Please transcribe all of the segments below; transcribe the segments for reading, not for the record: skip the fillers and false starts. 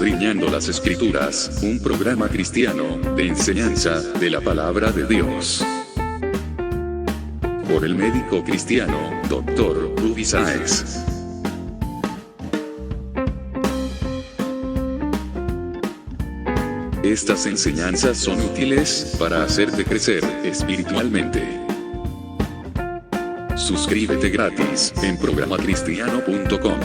Escudriñando las Escrituras, un programa cristiano de enseñanza de la palabra de Dios. Por el médico cristiano, Dr. Ruby Sáez. Estas enseñanzas son útiles para hacerte crecer espiritualmente. Suscríbete gratis en programacristiano.com.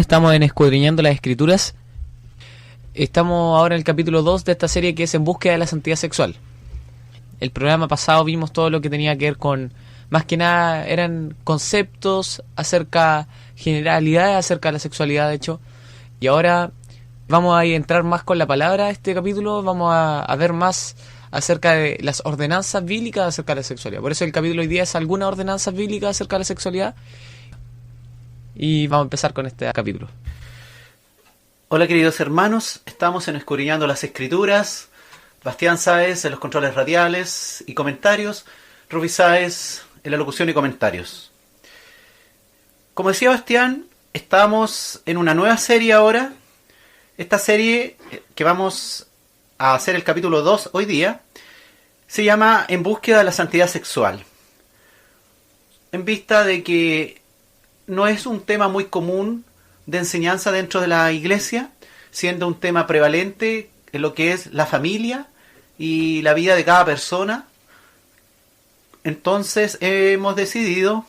Estamos en Escudriñando las Escrituras. Estamos ahora en el capítulo 2 de esta serie, que es En búsqueda de la santidad sexual. El programa pasado vimos todo lo que tenía que ver con, más que nada, eran conceptos acerca, generalidades acerca de la sexualidad, de hecho. Y ahora vamos a entrar más con la palabra. Este capítulo vamos a ver más acerca de las ordenanzas bíblicas acerca de la sexualidad. Por eso el capítulo hoy día es algunas ordenanzas bíblicas acerca de la sexualidad. Y vamos a empezar con este capítulo. Hola queridos hermanos, estamos en Escudriñando las Escrituras. Bastián Sáez en los controles radiales y comentarios, Ruby Sáez en la locución y comentarios. Como decía Bastián, estamos en una nueva serie ahora. Esta serie que vamos a hacer el capítulo 2 hoy día se llama En búsqueda de la santidad sexual. En vista de que no es un tema muy común de enseñanza dentro de la iglesia, siendo un tema prevalente en lo que es la familia y la vida de cada persona. Entonces hemos decidido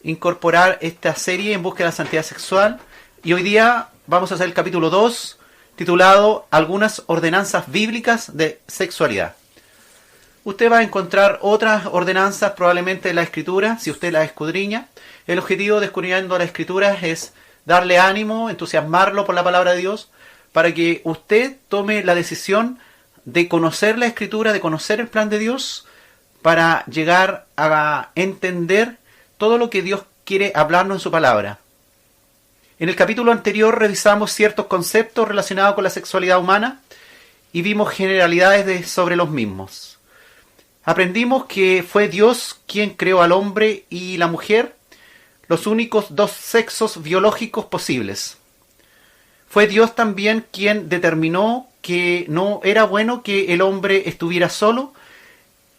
incorporar esta serie En búsqueda de la santidad sexual, y hoy día vamos a hacer el capítulo 2, titulado Algunas ordenanzas bíblicas de sexualidad. Usted va a encontrar otras ordenanzas probablemente en la Escritura, si usted las escudriña. El objetivo de Escudriñando las Escrituras es darle ánimo, entusiasmarlo por la palabra de Dios, para que usted tome la decisión de conocer la Escritura, de conocer el plan de Dios, para llegar a entender todo lo que Dios quiere hablarnos en su palabra. En el capítulo anterior revisamos ciertos conceptos relacionados con la sexualidad humana y vimos generalidades sobre los mismos. Aprendimos que fue Dios quien creó al hombre y la mujer, los únicos dos sexos biológicos posibles. Fue Dios también quien determinó que no era bueno que el hombre estuviera solo,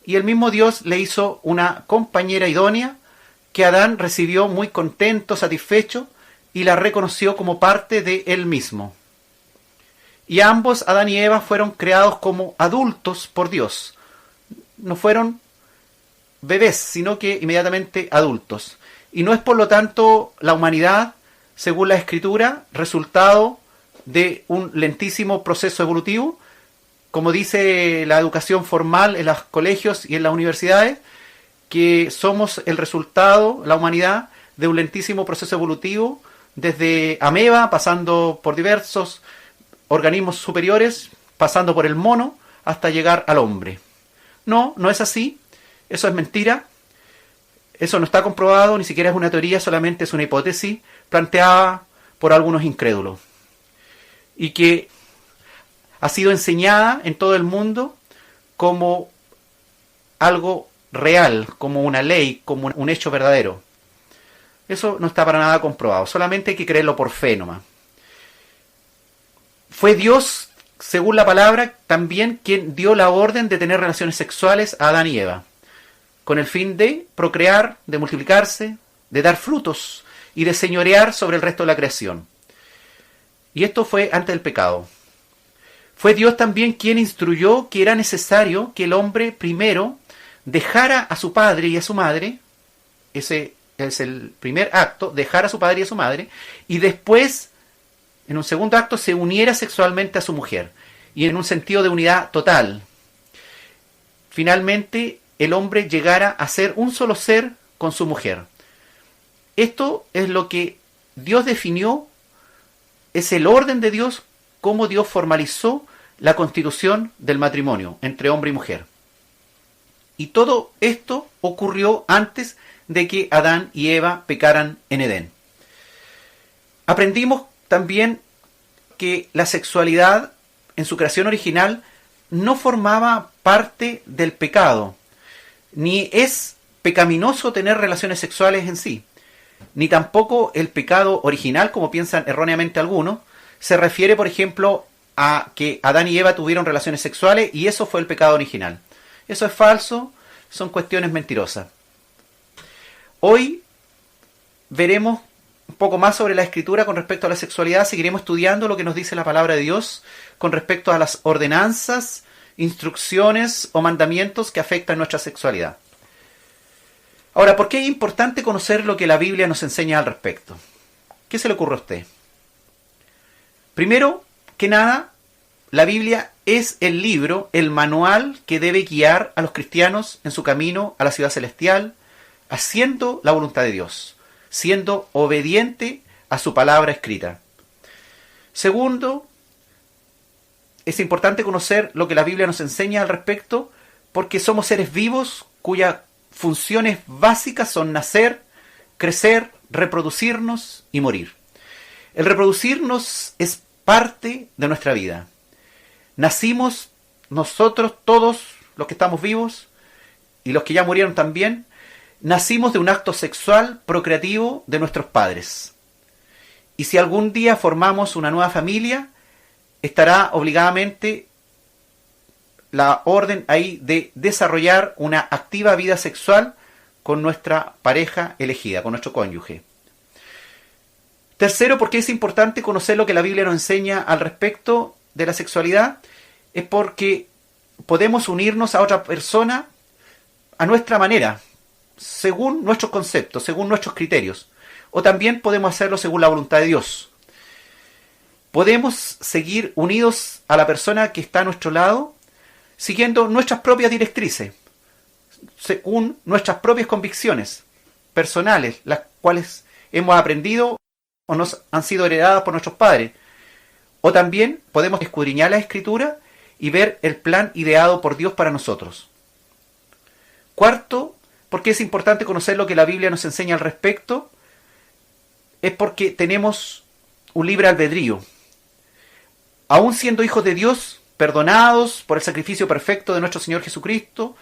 y el mismo Dios le hizo una compañera idónea que Adán recibió muy contento, satisfecho, y la reconoció como parte de él mismo. Y ambos, Adán y Eva, fueron creados como adultos por Dios. No fueron bebés, sino que inmediatamente adultos. Y no es por lo tanto la humanidad, según la Escritura, resultado de un lentísimo proceso evolutivo, como dice la educación formal en los colegios y en las universidades, que somos el resultado, la humanidad, de un lentísimo proceso evolutivo, desde ameba, pasando por diversos organismos superiores, pasando por el mono, hasta llegar al hombre. No, no es así, eso es mentira. Eso no está comprobado, ni siquiera es una teoría, solamente es una hipótesis planteada por algunos incrédulos. Y que ha sido enseñada en todo el mundo como algo real, como una ley, como un hecho verdadero. Eso no está para nada comprobado, solamente hay que creerlo por fe nomás. Fue Dios, según la palabra, también quien dio la orden de tener relaciones sexuales a Adán y Eva, con el fin de procrear, de multiplicarse, de dar frutos y de señorear sobre el resto de la creación. Y esto fue antes del pecado. Fue Dios también quien instruyó que era necesario que el hombre primero dejara a su padre y a su madre. Ese es el primer acto, dejar a su padre y a su madre, y después, en un segundo acto, se uniera sexualmente a su mujer, y en un sentido de unidad total. Finalmente, el hombre llegara a ser un solo ser con su mujer. Esto es lo que Dios definió, es el orden de Dios, cómo Dios formalizó la constitución del matrimonio entre hombre y mujer. Y todo esto ocurrió antes de que Adán y Eva pecaran en Edén. Aprendimos también que la sexualidad en su creación original, no formaba parte del pecado, ni es pecaminoso tener relaciones sexuales en sí, ni tampoco el pecado original, como piensan erróneamente algunos, se refiere, por ejemplo, a que Adán y Eva tuvieron relaciones sexuales y eso fue el pecado original. Eso es falso, son cuestiones mentirosas. Hoy veremos un poco más sobre la Escritura con respecto a la sexualidad, seguiremos estudiando lo que nos dice la palabra de Dios con respecto a las ordenanzas, instrucciones o mandamientos que afectan nuestra sexualidad. Ahora, ¿por qué es importante conocer lo que la Biblia nos enseña al respecto? ¿Qué se le ocurre a usted? Primero que nada, la Biblia es el libro, el manual que debe guiar a los cristianos en su camino a la ciudad celestial, haciendo la voluntad de Dios, siendo obediente a su palabra escrita. Segundo, es importante conocer lo que la Biblia nos enseña al respecto, porque somos seres vivos cuyas funciones básicas son nacer, crecer, reproducirnos y morir. El reproducirnos es parte de nuestra vida. Nacimos nosotros, todos los que estamos vivos, y los que ya murieron también, nacimos de un acto sexual procreativo de nuestros padres. Y si algún día formamos una nueva familia, estará obligadamente la orden ahí de desarrollar una activa vida sexual con nuestra pareja elegida, con nuestro cónyuge. Tercero, porque es importante conocer lo que la Biblia nos enseña al respecto de la sexualidad, es porque podemos unirnos a otra persona a nuestra manera, según nuestros conceptos, según nuestros criterios, o también podemos hacerlo según la voluntad de Dios. Podemos seguir unidos a la persona que está a nuestro lado, siguiendo nuestras propias directrices, según nuestras propias convicciones personales, las cuales hemos aprendido o nos han sido heredadas por nuestros padres. O también podemos escudriñar la Escritura y ver el plan ideado por Dios para nosotros. Cuarto, porque es importante conocer lo que la Biblia nos enseña al respecto, es porque tenemos un libre albedrío. Aún siendo hijos de Dios, perdonados por el sacrificio perfecto de nuestro Señor Jesucristo,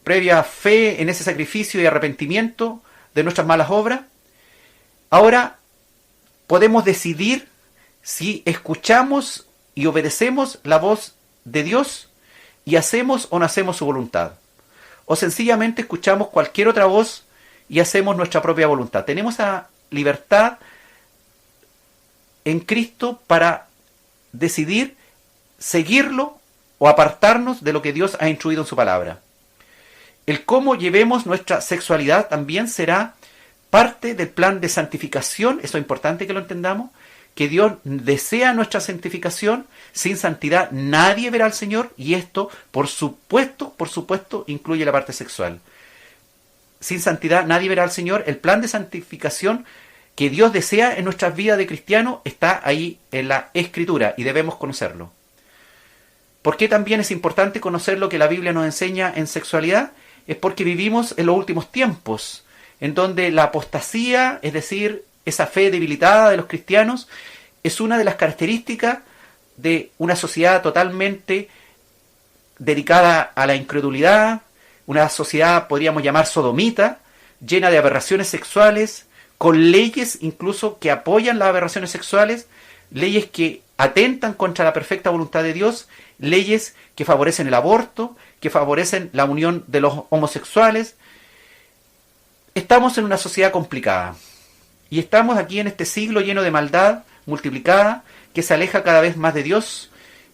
previa fe en ese sacrificio y arrepentimiento de nuestras malas obras, ahora podemos decidir si escuchamos y obedecemos la voz de Dios y hacemos o no hacemos su voluntad. O sencillamente escuchamos cualquier otra voz y hacemos nuestra propia voluntad. Tenemos la libertad en Cristo para decidir seguirlo o apartarnos de lo que Dios ha instruido en su palabra. El cómo llevemos nuestra sexualidad también será parte del plan de santificación. Eso es importante que lo entendamos, que Dios desea nuestra santificación. Sin santidad nadie verá al Señor, y esto por supuesto incluye la parte sexual. Sin santidad nadie verá al Señor. El plan de santificación que Dios desea en nuestras vidas de cristianos está ahí en la Escritura y debemos conocerlo. ¿Por qué también es importante conocer lo que la Biblia nos enseña en sexualidad? Es porque vivimos en los últimos tiempos, en donde la apostasía, es decir, esa fe debilitada de los cristianos, es una de las características de una sociedad totalmente dedicada a la incredulidad, una sociedad, podríamos llamar sodomita, llena de aberraciones sexuales, con leyes incluso que apoyan las aberraciones sexuales, leyes que atentan contra la perfecta voluntad de Dios, leyes que favorecen el aborto, que favorecen la unión de los homosexuales. Estamos en una sociedad complicada y estamos aquí en este siglo lleno de maldad multiplicada que se aleja cada vez más de Dios,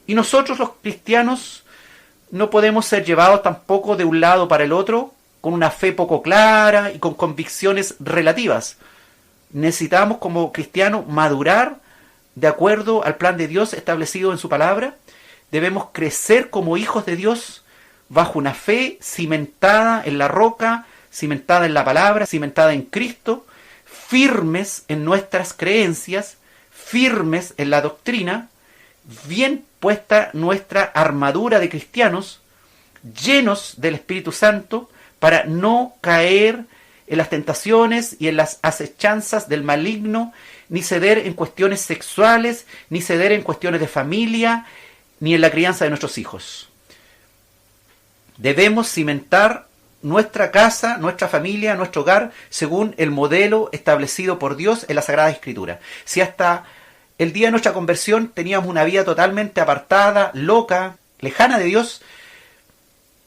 y nosotros los cristianos no podemos ser llevados tampoco de un lado para el otro con una fe poco clara y con convicciones relativas. Necesitamos como cristianos madurar de acuerdo al plan de Dios establecido en su palabra. Debemos crecer como hijos de Dios bajo una fe cimentada en la roca, cimentada en la palabra, cimentada en Cristo, firmes en nuestras creencias, firmes en la doctrina, bien puesta nuestra armadura de cristianos, llenos del Espíritu Santo, para no caer en las tentaciones y en las acechanzas del maligno, ni ceder en cuestiones sexuales, ni ceder en cuestiones de familia, ni en la crianza de nuestros hijos. Debemos cimentar nuestra casa, nuestra familia, nuestro hogar, según el modelo establecido por Dios en la Sagrada Escritura. Si hasta el día de nuestra conversión teníamos una vida totalmente apartada, loca, lejana de Dios,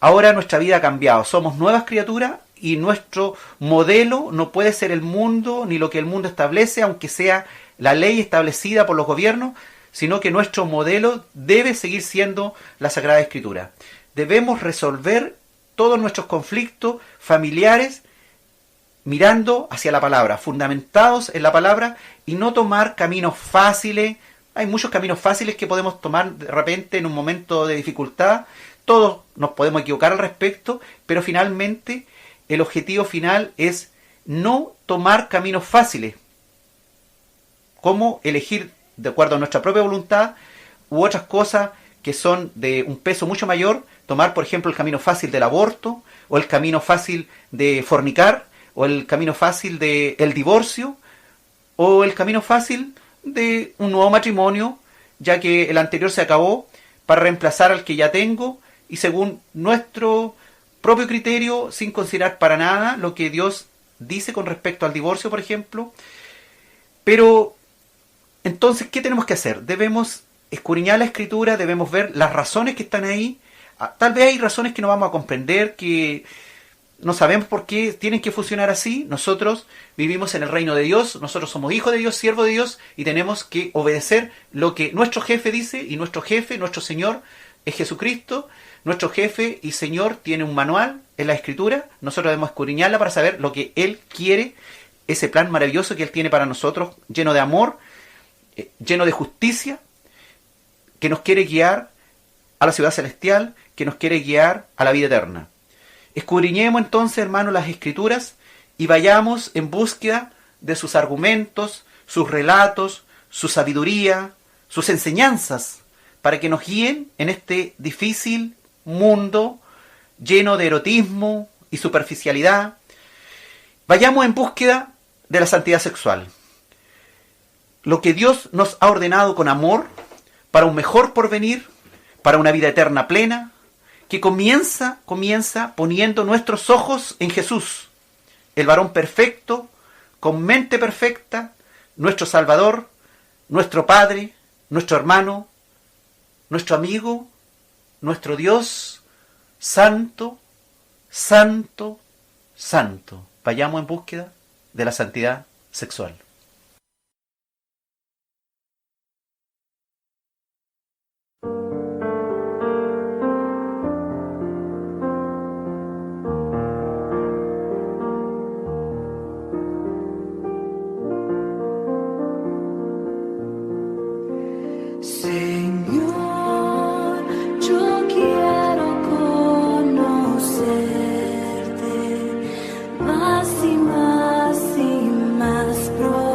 ahora nuestra vida ha cambiado. Somos nuevas criaturas y nuestro modelo no puede ser el mundo ni lo que el mundo establece, aunque sea la ley establecida por los gobiernos, sino que nuestro modelo debe seguir siendo la Sagrada Escritura. Debemos resolver todos nuestros conflictos familiares mirando hacia la palabra, fundamentados en la palabra, y no tomar caminos fáciles. Hay muchos caminos fáciles que podemos tomar de repente en un momento de dificultad. Todos nos podemos equivocar al respecto, pero finalmente el objetivo final es no tomar caminos fáciles, como elegir de acuerdo a nuestra propia voluntad u otras cosas que son de un peso mucho mayor, tomar por ejemplo el camino fácil del aborto, o el camino fácil de fornicar, o el camino fácil del divorcio, o el camino fácil de un nuevo matrimonio, ya que el anterior se acabó, para reemplazar al que ya tengo, y según nuestro propio criterio, sin considerar para nada lo que Dios dice con respecto al divorcio, por ejemplo. Pero, entonces, ¿qué tenemos que hacer? Debemos escudriñar la Escritura, debemos ver las razones que están ahí. Tal vez hay razones que no vamos a comprender, que no sabemos por qué tienen que funcionar así. Nosotros vivimos en el reino de Dios, nosotros somos hijos de Dios, siervos de Dios, y tenemos que obedecer lo que nuestro jefe dice, y nuestro jefe, nuestro Señor, es Jesucristo. Nuestro jefe y Señor tiene un manual en la Escritura. Nosotros debemos escudriñarla para saber lo que Él quiere, ese plan maravilloso que Él tiene para nosotros, lleno de amor, lleno de justicia, que nos quiere guiar a la ciudad celestial, que nos quiere guiar a la vida eterna. Escudriñemos entonces, hermanos, las Escrituras y vayamos en búsqueda de sus argumentos, sus relatos, su sabiduría, sus enseñanzas, para que nos guíen en este difícil mundo lleno de erotismo y superficialidad. Vayamos en búsqueda de la santidad sexual. Lo que Dios nos ha ordenado con amor para un mejor porvenir, para una vida eterna plena, que comienza poniendo nuestros ojos en Jesús, el varón perfecto, con mente perfecta, nuestro Salvador, nuestro Padre, nuestro hermano, nuestro amigo, nuestro Dios, santo, santo, santo. Vayamos en búsqueda de la santidad sexual. Más y más y más.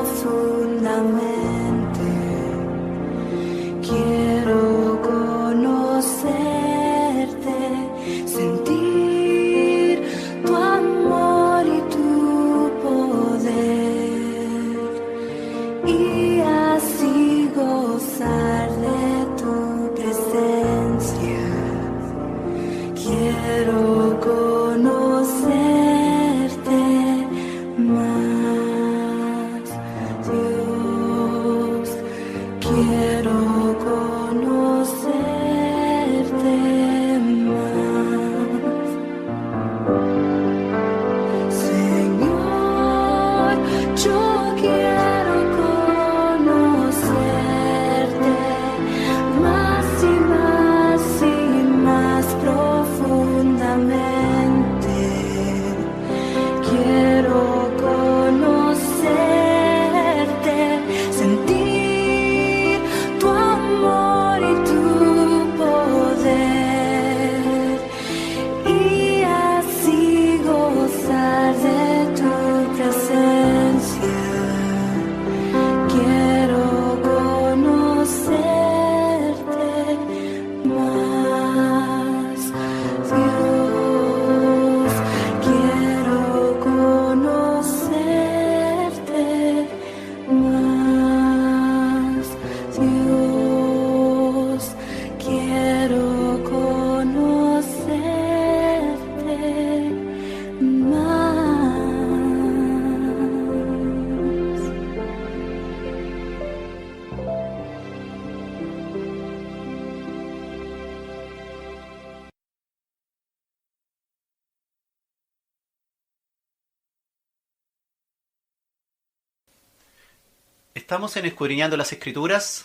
Estamos en Escudriñando las Escrituras,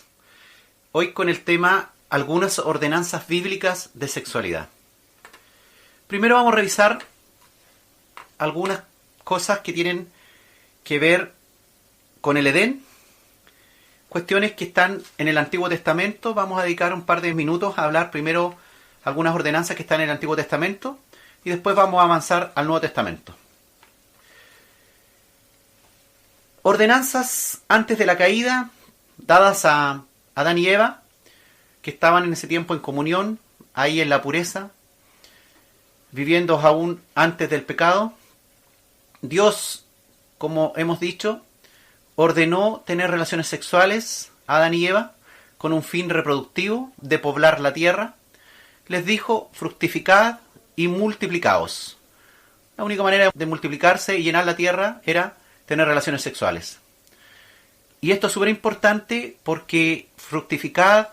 hoy con el tema algunas ordenanzas bíblicas de sexualidad. Primero vamos a revisar algunas cosas que tienen que ver con el Edén, cuestiones que están en el Antiguo Testamento. Vamos a dedicar un par de minutos a hablar primero algunas ordenanzas que están en el Antiguo Testamento y después vamos a avanzar al Nuevo Testamento. Ordenanzas antes de la caída, dadas a Adán y Eva, que estaban en ese tiempo en comunión, ahí en la pureza, viviendo aún antes del pecado. Dios, como hemos dicho, ordenó tener relaciones sexuales a Adán y Eva con un fin reproductivo de poblar la tierra. Les dijo: fructificad y multiplicaos. La única manera de multiplicarse y llenar la tierra era tener relaciones sexuales. Y esto es súper importante porque fructificad,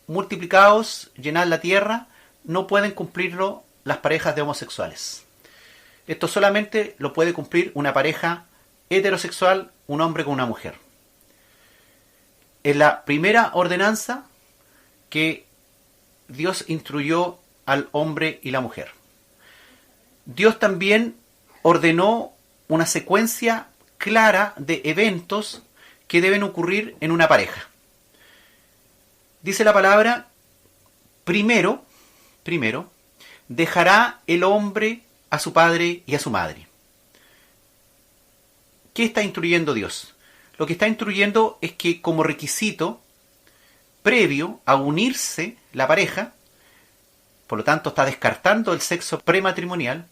multiplicaos, llenad la tierra, no pueden cumplirlo las parejas de homosexuales. Esto solamente lo puede cumplir una pareja heterosexual, un hombre con una mujer. Es la primera ordenanza que Dios instruyó al hombre y la mujer. Dios también ordenó una secuencia clara de eventos que deben ocurrir en una pareja. Dice la palabra: primero, dejará el hombre a su padre y a su madre. ¿Qué está instruyendo Dios? Lo que está instruyendo es que como requisito previo a unirse la pareja, por lo tanto está descartando el sexo prematrimonial,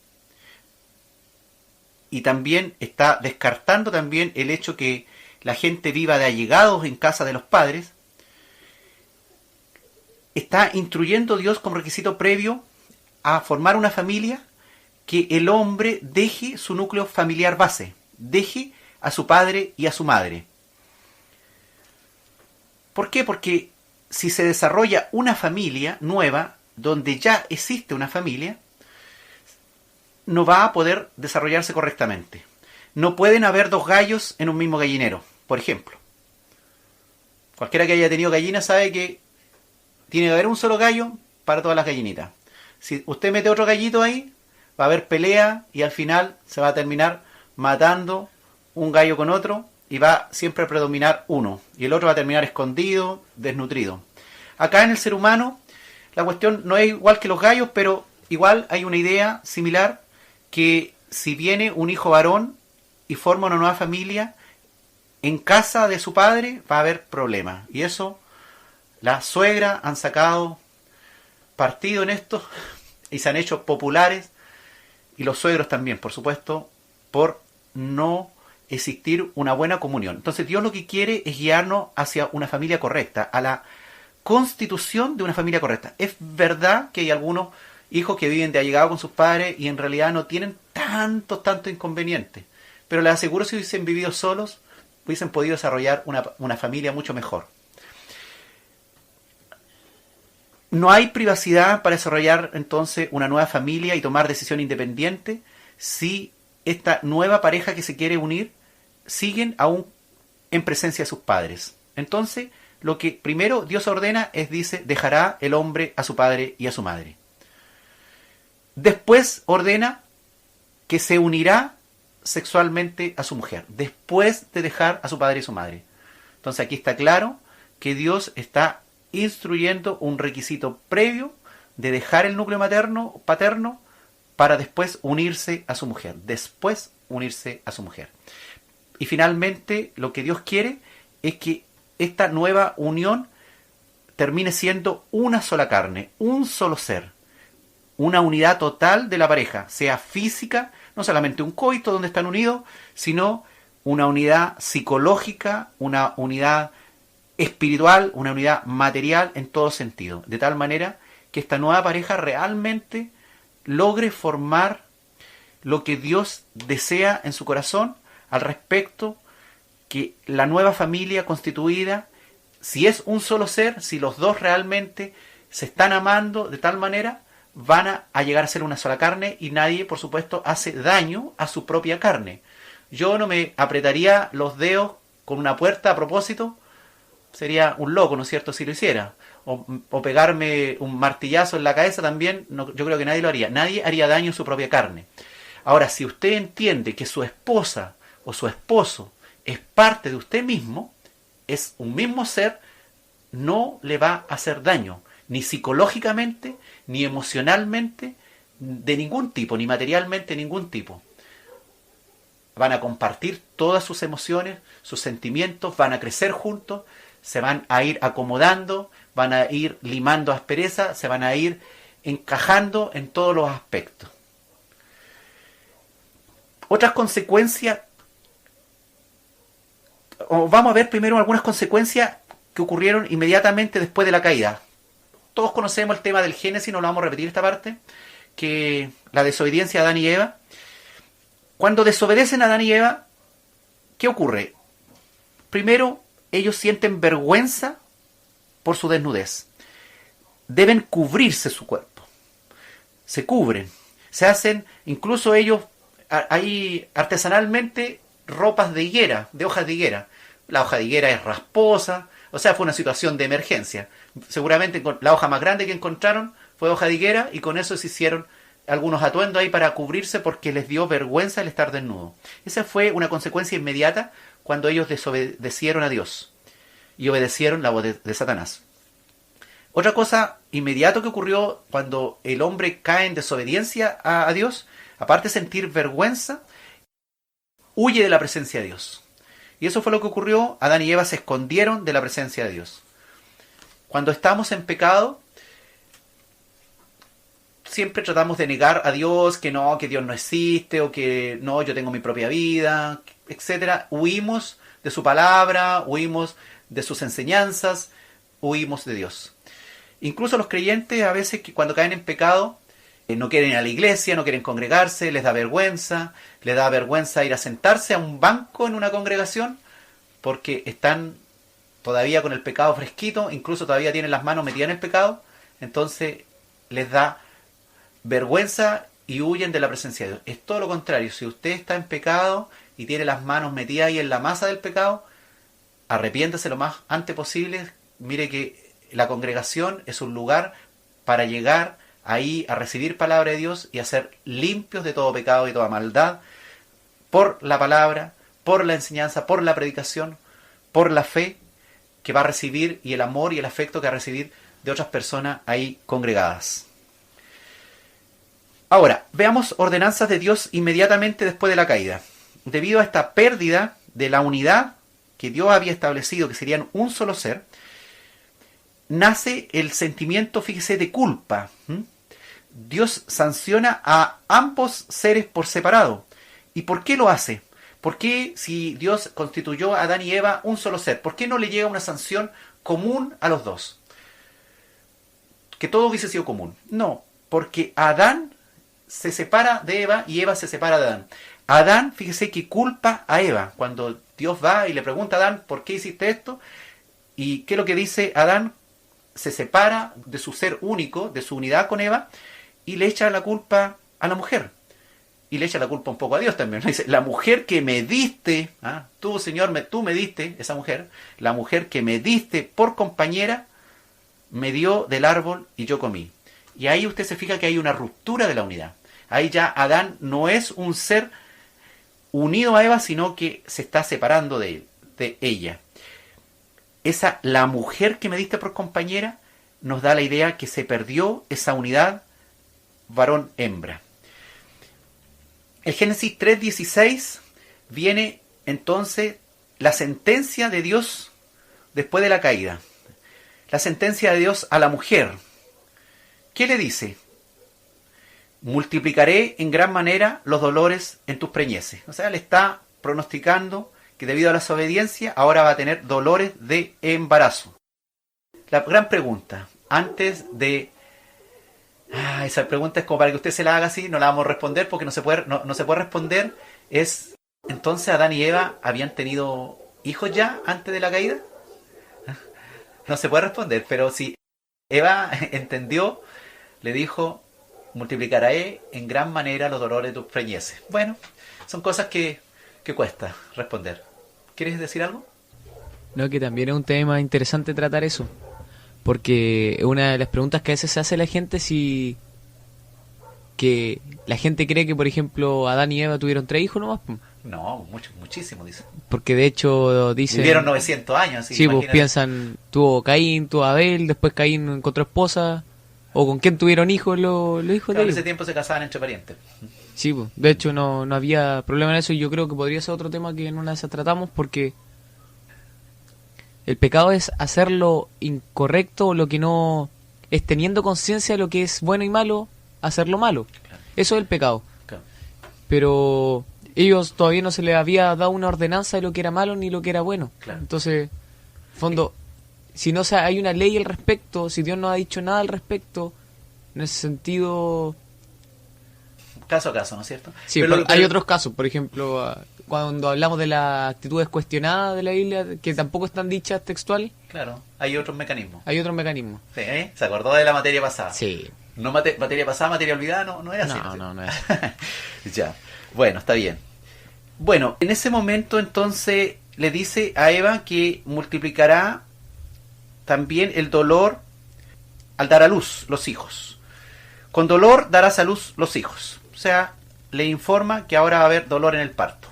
y también está descartando también el hecho que la gente viva de allegados en casa de los padres. Está instruyendo Dios como requisito previo a formar una familia que el hombre deje su núcleo familiar base, deje a su padre y a su madre. ¿Por qué? Porque si se desarrolla una familia nueva, donde ya existe una familia, no va a poder desarrollarse correctamente. No pueden haber dos gallos en un mismo gallinero, por ejemplo. Cualquiera que haya tenido gallinas sabe que tiene que haber un solo gallo para todas las gallinitas. Si usted mete otro gallito ahí, va a haber pelea y al final se va a terminar matando un gallo con otro y va siempre a predominar uno. Y el otro va a terminar escondido, desnutrido. Acá en el ser humano, la cuestión no es igual que los gallos, pero igual hay una idea similar, que si viene un hijo varón y forma una nueva familia, en casa de su padre va a haber problemas. Y eso, las suegras han sacado partido en esto y se han hecho populares, y los suegros también, por supuesto, por no existir una buena comunión. Entonces Dios lo que quiere es guiarnos hacia una familia correcta, a la constitución de una familia correcta. Es verdad que hay algunos hijos que viven de allegado con sus padres y en realidad no tienen tanto inconveniente, pero les aseguro, si hubiesen vivido solos, hubiesen podido desarrollar una familia mucho mejor. No hay privacidad para desarrollar entonces una nueva familia y tomar decisión independiente si esta nueva pareja que se quiere unir siguen aún en presencia de sus padres. Entonces, lo que primero Dios ordena es, dice, dejará el hombre a su padre y a su madre. Después ordena que se unirá sexualmente a su mujer, después de dejar a su padre y su madre. Entonces aquí está claro que Dios está instruyendo un requisito previo de dejar el núcleo paterno para después unirse a su mujer, Y finalmente lo que Dios quiere es que esta nueva unión termine siendo una sola carne, un solo ser, una unidad total de la pareja, sea física, no solamente un coito donde están unidos, sino una unidad psicológica, una unidad espiritual, una unidad material en todo sentido, de tal manera que esta nueva pareja realmente logre formar lo que Dios desea en su corazón al respecto, que la nueva familia constituida, si es un solo ser, si los dos realmente se están amando de tal manera, van a llegar a ser una sola carne, y nadie, por supuesto, hace daño a su propia carne. Yo no me apretaría los dedos con una puerta a propósito, sería un loco, ¿no es cierto?, si lo hiciera. O pegarme un martillazo en la cabeza también, no, yo creo que nadie lo haría. Nadie haría daño en su propia carne. Ahora, si usted entiende que su esposa o su esposo es parte de usted mismo, es un mismo ser, no le va a hacer daño, ni psicológicamente, ni emocionalmente, de ningún tipo, ni materialmente, ningún tipo. Van a compartir todas sus emociones, sus sentimientos, van a crecer juntos, se van a ir acomodando, van a ir limando aspereza, se van a ir encajando en todos los aspectos. Otras consecuencias, vamos a ver primero algunas consecuencias que ocurrieron inmediatamente después de la caída. Todos conocemos el tema del Génesis, no lo vamos a repetir esta parte, que la desobediencia de Adán y Eva. Cuando desobedecen a Adán y Eva, ¿qué ocurre? Primero, ellos sienten vergüenza por su desnudez. Deben cubrirse su cuerpo. Se cubren. Se hacen, incluso ellos, hay artesanalmente ropas de higuera, de hojas de higuera. La hoja de higuera es rasposa, o sea, fue una situación de emergencia. Seguramente la hoja más grande que encontraron fue hoja de higuera y con eso se hicieron algunos atuendos ahí para cubrirse porque les dio vergüenza el estar desnudo. Esa fue una consecuencia inmediata cuando ellos desobedecieron a Dios y obedecieron la voz de Satanás. Otra cosa inmediata que ocurrió cuando el hombre cae en desobediencia a Dios, aparte de sentir vergüenza, huye de la presencia de Dios. Y eso fue lo que ocurrió. Adán y Eva se escondieron de la presencia de Dios. Cuando estamos en pecado, siempre tratamos de negar a Dios, que no, que Dios no existe, o que no, yo tengo mi propia vida, etcétera. Huimos de su palabra, huimos de sus enseñanzas, huimos de Dios. Incluso los creyentes a veces cuando caen en pecado, no quieren ir a la iglesia, no quieren congregarse, les da vergüenza ir a sentarse a un banco en una congregación porque están todavía con el pecado fresquito, incluso todavía tienen las manos metidas en el pecado, entonces les da vergüenza y huyen de la presencia de Dios. Es todo lo contrario. Si usted está en pecado y tiene las manos metidas ahí en la masa del pecado, arrepiéntase lo más antes posible. Mire que la congregación es un lugar para llegar ahí a recibir palabra de Dios y a ser limpios de todo pecado y toda maldad por la palabra, por la enseñanza, por la predicación, por la fe que va a recibir y el amor y el afecto que va a recibir de otras personas ahí congregadas. Ahora, veamos ordenanzas de Dios inmediatamente después de la caída. Debido a esta pérdida de la unidad que Dios había establecido, que serían un solo ser, nace el sentimiento, fíjese, de culpa. Dios sanciona a ambos seres por separado. ¿Y por qué lo hace? ¿Por qué, si Dios constituyó a Adán y Eva un solo ser, por qué no le llega una sanción común a los dos? Que todo hubiese sido común. No, porque Adán se separa de Eva y Eva se separa de Adán. Adán, fíjese que culpa a Eva. Cuando Dios va y le pregunta a Adán, ¿por qué hiciste esto? ¿Y qué es lo que dice Adán? Se separa de su ser único, de su unidad con Eva, y le echa la culpa a la mujer. Y le echa la culpa un poco a Dios también. Dice, la mujer que me diste, tú, Señor, tú me diste, esa mujer, la mujer que me diste por compañera, me dio del árbol y yo comí. Y ahí usted se fija que hay una ruptura de la unidad. Ahí ya Adán no es un ser unido a Eva, sino que se está separando de ella. La mujer que me diste por compañera nos da la idea que se perdió esa unidad varón-hembra. El Génesis 3:16 viene entonces la sentencia de Dios después de la caída. La sentencia de Dios a la mujer. ¿Qué le dice? Multiplicaré en gran manera los dolores en tus preñeces. O sea, le está pronosticando que debido a la desobediencia ahora va a tener dolores de embarazo. La gran pregunta, antes de... esa pregunta es como para que usted se la haga así, no la vamos a responder porque no se puede responder, es, ¿entonces Adán y Eva habían tenido hijos ya antes de la caída? No se puede responder, pero si Eva entendió, le dijo, multiplicaré en gran manera los dolores de tus preñeces. Bueno, son cosas que cuesta responder. ¿Quieres decir algo? No, que también es un tema interesante tratar eso. Porque una de las preguntas que a veces se hace la gente si que la gente cree que, por ejemplo, Adán y Eva tuvieron 3 hijos nomás, po. No, muchísimo, dice. Porque de hecho dicen... Vivieron 900 años. Así Sí, pues imagínate. piensan, tuvo Caín, tuvo Abel, después Caín encontró esposa, o con quién tuvieron hijos los hijos Claro, de en ellos. ese tiempo se casaban entre parientes. Sí, pues, de hecho no había problema en eso y yo creo que podría ser otro tema que en una de esas tratamos porque el pecado es hacer lo incorrecto o lo que no es teniendo conciencia de lo que es bueno y malo, hacerlo malo. Claro. Eso es el pecado. Claro. Pero ellos todavía no se les había dado una ordenanza de lo que era malo ni lo que era bueno. Claro. Entonces, en fondo, si no hay una ley al respecto, si Dios no ha dicho nada al respecto, en ese sentido... Caso a caso, ¿no es cierto? Sí, Pero hay otros casos, por ejemplo, cuando hablamos de las actitudes cuestionadas de la Biblia, que tampoco están dichas textual, Claro, hay otros mecanismos. hay otros mecanismos. Sí, ¿eh? ¿Se acordó de la materia pasada? Sí. No materia pasada, materia olvidada, no es así. No es. Ya, bueno, está bien. Bueno, en ese momento entonces le dice a Eva que multiplicará también el dolor al dar a luz los hijos. Con dolor darás a luz los hijos. O sea, le informa que ahora va a haber dolor en el parto.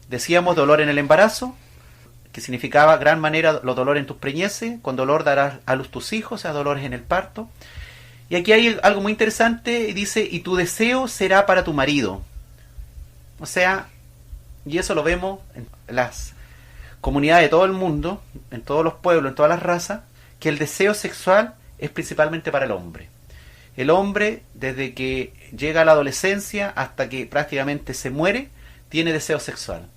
Decíamos dolor en el embarazo, que significaba gran manera los dolores en tus preñeces. Con dolor darás a luz tus hijos, o sea, dolores en el parto. Y aquí hay algo muy interesante, dice, y tu deseo será para tu marido. O sea, y eso lo vemos en las comunidades de todo el mundo, en todos los pueblos, en todas las razas, que el deseo sexual es principalmente para el hombre. El hombre, desde que llega a la adolescencia hasta que prácticamente se muere, tiene deseo sexual.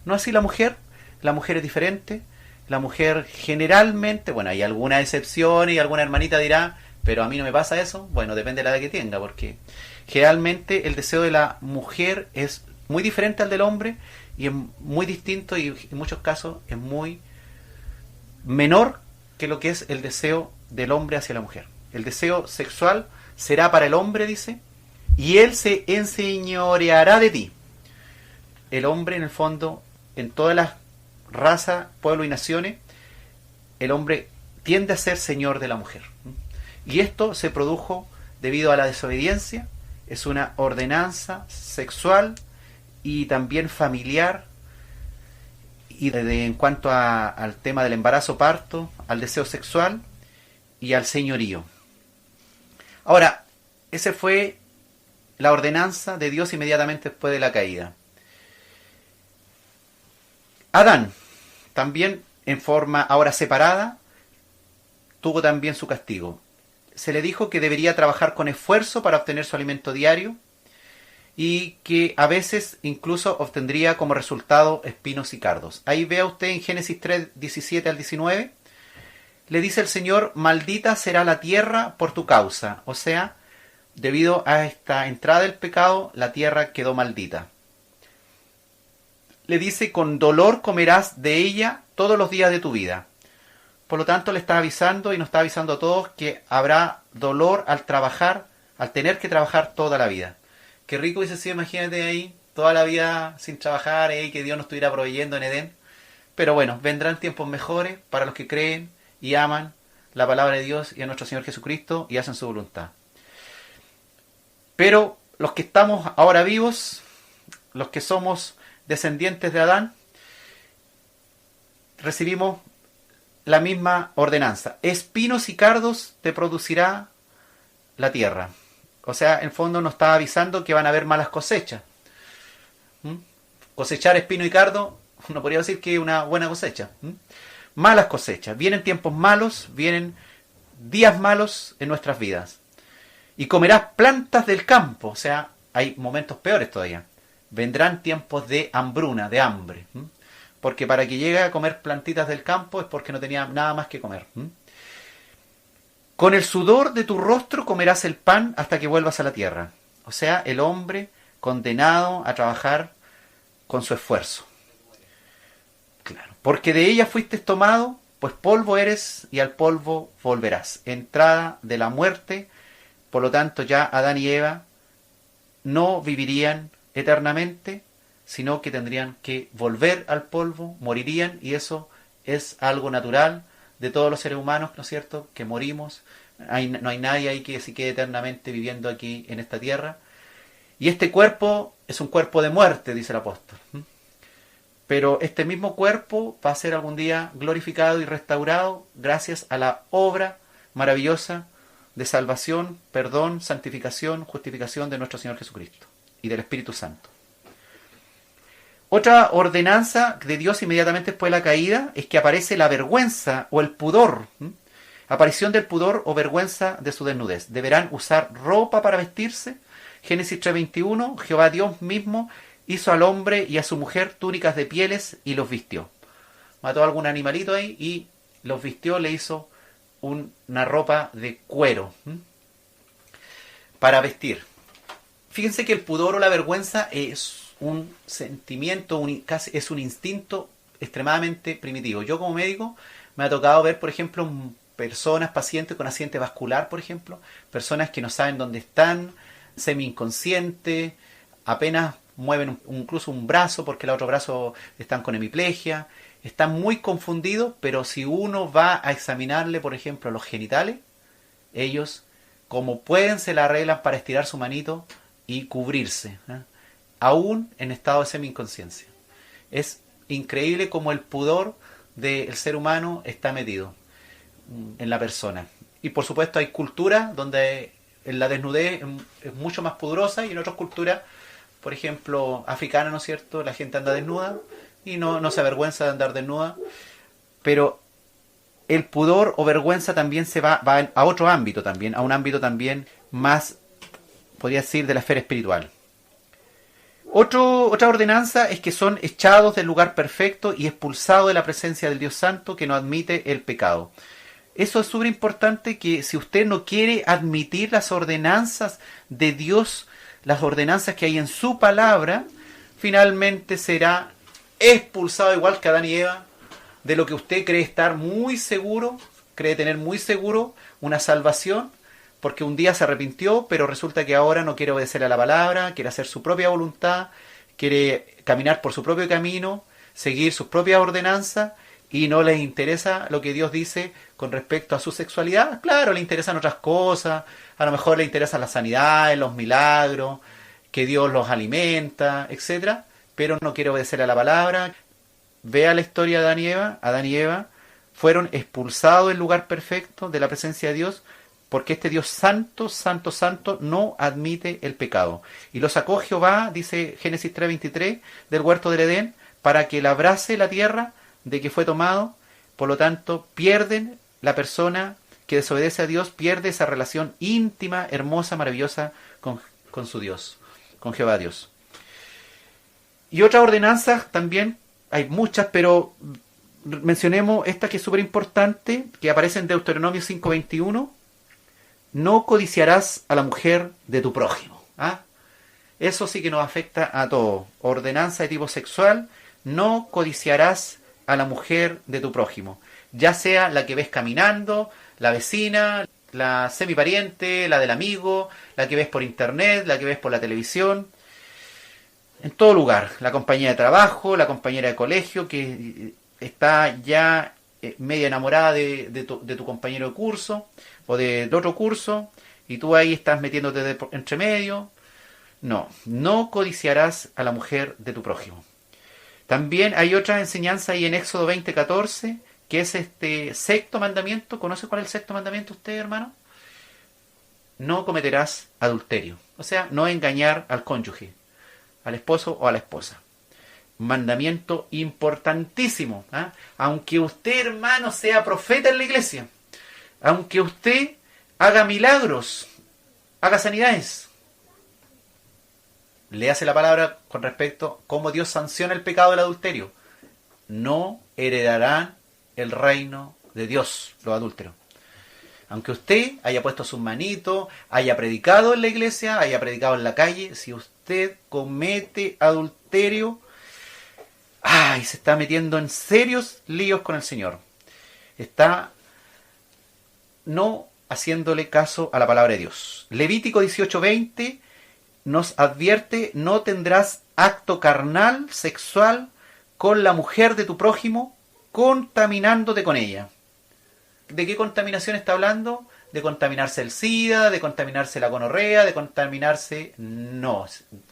No así la mujer es diferente. La mujer generalmente, bueno, hay alguna excepción y alguna hermanita dirá, pero a mí no me pasa eso. Bueno, depende de la edad que tenga, porque generalmente el deseo de la mujer es muy diferente al del hombre y es muy distinto y en muchos casos es muy menor que lo que es el deseo del hombre hacia la mujer. El deseo sexual será para el hombre, dice, y él se enseñoreará de ti. El hombre, en el fondo, en todas las razas, pueblos y naciones, el hombre tiende a ser señor de la mujer. Y esto se produjo debido a la desobediencia. Es una ordenanza sexual y también familiar. Y en cuanto al tema del embarazo, parto, al deseo sexual y al señorío. Ahora, esa fue la ordenanza de Dios inmediatamente después de la caída. Adán, también en forma ahora separada, tuvo también su castigo. Se le dijo que debería trabajar con esfuerzo para obtener su alimento diario y que a veces incluso obtendría como resultado espinos y cardos. Ahí vea usted en Génesis 3, 17 al 19, le dice el Señor, maldita será la tierra por tu causa. O sea, debido a esta entrada del pecado, la tierra quedó maldita. Le dice, con dolor comerás de ella todos los días de tu vida. Por lo tanto, le está avisando y nos está avisando a todos que habrá dolor al trabajar, al tener que trabajar toda la vida. Qué rico hubiese sido, imagínate ahí, toda la vida sin trabajar, que Dios nos estuviera proveyendo en Edén. Pero bueno, vendrán tiempos mejores para los que creen y aman la palabra de Dios y a nuestro Señor Jesucristo y hacen su voluntad. Pero los que estamos ahora vivos, los que somos descendientes de Adán, recibimos la misma ordenanza. Espinos y cardos te producirá la tierra. O sea, en fondo nos está avisando que van a haber malas cosechas. Cosechar espino y cardo, uno podría decir que es una buena cosecha. Malas cosechas. Vienen tiempos malos, vienen días malos en nuestras vidas. Y comerás plantas del campo. O sea, hay momentos peores todavía. Vendrán tiempos de hambruna, de hambre. Porque para que llegue a comer plantitas del campo es porque no tenía nada más que comer. Con el sudor de tu rostro comerás el pan hasta que vuelvas a la tierra. O sea, el hombre condenado a trabajar con su esfuerzo. Claro. Porque de ella fuiste tomado, pues polvo eres y al polvo volverás. Entrada de la muerte, por lo tanto ya Adán y Eva no vivirían eternamente, sino que tendrían que volver al polvo, morirían, y eso es algo natural de todos los seres humanos, ¿no es cierto?, que morimos. No hay nadie ahí que se quede eternamente viviendo aquí en esta tierra. Y este cuerpo es un cuerpo de muerte, dice el apóstol. Pero este mismo cuerpo va a ser algún día glorificado y restaurado gracias a la obra maravillosa de salvación, perdón, santificación, justificación de nuestro Señor Jesucristo y del Espíritu Santo. Otra ordenanza de Dios inmediatamente después de la caída es que aparece la vergüenza o el pudor. Aparición del pudor o vergüenza de su desnudez. Deberán usar ropa para vestirse. Génesis 3:21, Jehová Dios mismo hizo al hombre y a su mujer túnicas de pieles y los vistió. Mató a algún animalito ahí y los vistió, le hizo una ropa de cuero para vestir. Fíjense que el pudor o la vergüenza es un sentimiento, casi es un instinto extremadamente primitivo. Yo como médico me ha tocado ver, por ejemplo, personas, pacientes con accidente vascular, por ejemplo, personas que no saben dónde están, semi-inconscientes, apenas mueven incluso un brazo porque el otro brazo están con hemiplegia, están muy confundidos, pero si uno va a examinarle, por ejemplo, los genitales, ellos, como pueden, se la arreglan para estirar su manito y cubrirse, aún en estado de semi-inconsciencia. Es increíble cómo el pudor del ser humano está metido en la persona. Y por supuesto hay culturas donde la desnudez es mucho más pudorosa y en otras culturas, por ejemplo, africana, ¿no es cierto?, la gente anda desnuda y no se avergüenza de andar desnuda. Pero el pudor o vergüenza también se va a otro ámbito también, a un ámbito también más, podría decir, de la esfera espiritual. Otra ordenanza es que son echados del lugar perfecto y expulsados de la presencia del Dios Santo que no admite el pecado. Eso es súper importante, que si usted no quiere admitir las ordenanzas de Dios, las ordenanzas que hay en su palabra, finalmente será expulsado igual que Adán y Eva de lo que usted cree estar muy seguro, cree tener muy seguro una salvación, porque un día se arrepintió, pero resulta que ahora no quiere obedecer a la palabra, quiere hacer su propia voluntad, quiere caminar por su propio camino, seguir sus propias ordenanzas, y no les interesa lo que Dios dice con respecto a su sexualidad. Claro, le interesan otras cosas, a lo mejor le interesan las sanidades, los milagros, que Dios los alimenta, etcétera, pero no quiere obedecer a la palabra. Vea la historia de Adán y Eva fueron expulsados del lugar perfecto, de la presencia de Dios, porque este Dios santo, santo, santo, no admite el pecado. Y lo sacó Jehová, dice Génesis 3:23, del huerto del Edén, para que labrase la tierra de que fue tomado. Por lo tanto, pierden la persona que desobedece a Dios, pierde esa relación íntima, hermosa, maravillosa con su Dios, con Jehová Dios. Y otras ordenanzas también, hay muchas, pero mencionemos esta que es súper importante, que aparece en Deuteronomio 5:21. No codiciarás a la mujer de tu prójimo. Eso sí que nos afecta a todos. Ordenanza de tipo sexual: no codiciarás a la mujer de tu prójimo, ya sea la que ves caminando, la vecina, la semipariente, la del amigo, la que ves por internet, la que ves por la televisión, en todo lugar, la compañera de trabajo, la compañera de colegio que está ya media enamorada de tu compañero de curso o de otro curso, y tú ahí estás metiéndote entre medio. No codiciarás a la mujer de tu prójimo. También hay otra enseñanza ahí en Éxodo 20:14, que es este sexto mandamiento. ¿Conoce cuál es el sexto mandamiento usted, hermano? No cometerás adulterio. O sea, no engañar al cónyuge, al esposo o a la esposa. Mandamiento importantísimo. Aunque usted, hermano, sea profeta en la iglesia, aunque usted haga milagros, haga sanidades, le hace la palabra con respecto a cómo Dios sanciona el pecado del adulterio. No heredarán el reino de Dios los adúlteros. Aunque usted haya puesto sus manitos, haya predicado en la iglesia, haya predicado en la calle, si usted comete adulterio, se está metiendo en serios líos con el Señor. Está no haciéndole caso a la palabra de Dios. Levítico 18:20 nos advierte: no tendrás acto carnal, sexual, con la mujer de tu prójimo contaminándote con ella. ¿De qué contaminación está hablando? De contaminarse el SIDA, de contaminarse la gonorrea, de contaminarse... No,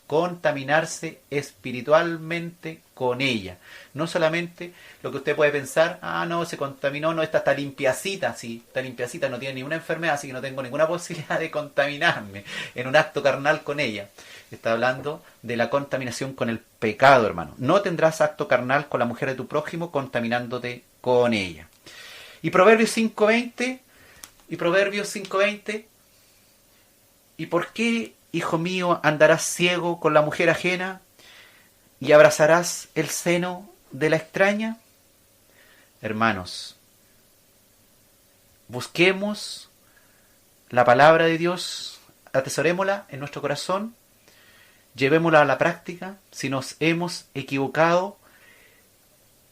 contaminarse espiritualmente con ella. No solamente lo que usted puede pensar, no, se contaminó, no, esta está limpiacita, sí, está limpiacita, no tiene ninguna enfermedad, así que no tengo ninguna posibilidad de contaminarme en un acto carnal con ella. Está hablando de la contaminación con el pecado, hermano. No tendrás acto carnal con la mujer de tu prójimo contaminándote con ella. Y Proverbios 5:20... ¿Y por qué, hijo mío, andarás ciego con la mujer ajena y abrazarás el seno de la extraña? Hermanos, busquemos la palabra de Dios, atesorémosla en nuestro corazón, llevémosla a la práctica. Si nos hemos equivocado,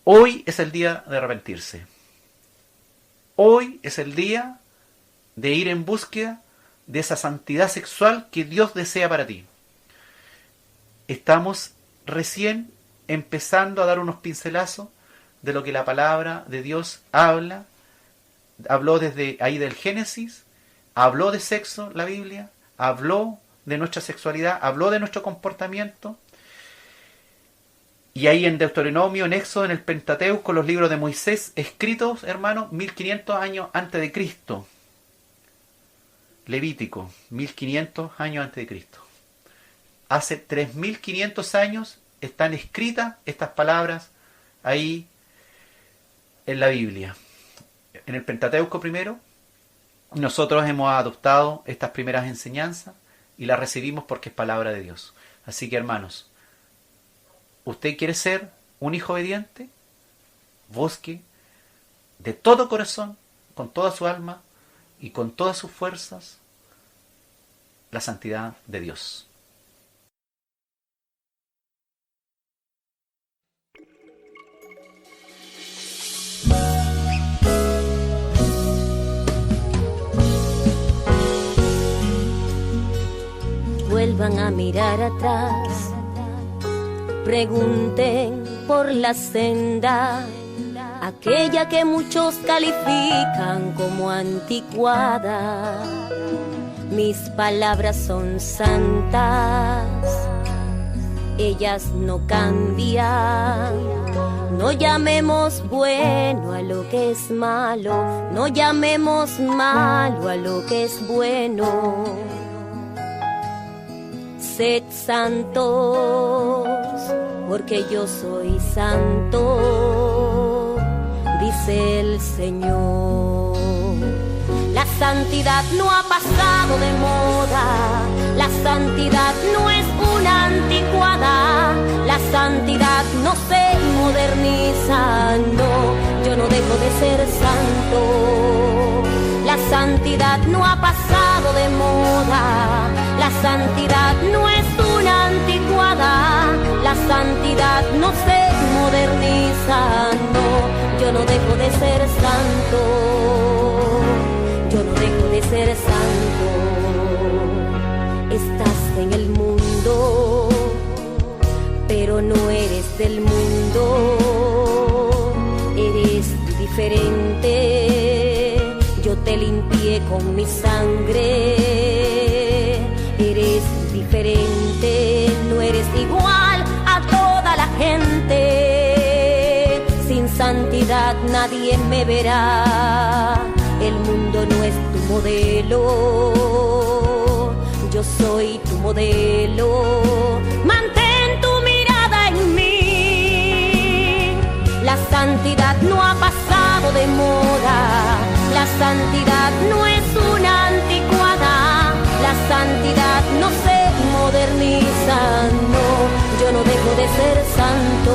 hoy es el día de arrepentirse. Hoy es el día de ir en búsqueda de esa santidad sexual que Dios desea para ti. Estamos recién empezando a dar unos pincelazos de lo que la palabra de Dios habla. Habló desde ahí del Génesis, habló de sexo la Biblia, habló de nuestra sexualidad, habló de nuestro comportamiento. Y ahí en Deuteronomio, en Éxodo, en el Pentateuco, los libros de Moisés, escritos, hermanos, 1500 años antes de Cristo. Levítico, 1500 años antes de Cristo. Hace 3500 años están escritas estas palabras ahí en la Biblia. En el Pentateuco primero, nosotros hemos adoptado estas primeras enseñanzas y las recibimos porque es palabra de Dios. Así que, hermanos, ¿usted quiere ser un hijo obediente? Busque de todo corazón, con toda su alma y con todas sus fuerzas, la santidad de Dios. Vuelvan a mirar atrás, pregunten por la senda, aquella que muchos califican como anticuada. Mis palabras son santas, ellas no cambian. No llamemos bueno a lo que es malo, no llamemos malo a lo que es bueno. Sed santos, porque yo soy santo, dice el Señor. La santidad no ha pasado de moda, la santidad no es una anticuada, la santidad no se moderniza, no, yo no dejo de ser santo. La santidad no ha pasado de moda, la santidad no es una anticuada, la santidad no se moderniza, no, yo no dejo de ser santo, yo no dejo de ser santo. Estás en el mundo, pero no eres del mundo, eres diferente, yo te limpié con mi sangre, eres diferente, no eres igual a toda la gente, sin santidad nadie me verá, el mundo no es tu modelo, yo soy tu modelo, mantén tu mirada en mí. La santidad no ha pasado de moda, la santidad no es una anticuada, la santidad no se moderniza, no, yo no dejo de ser santo.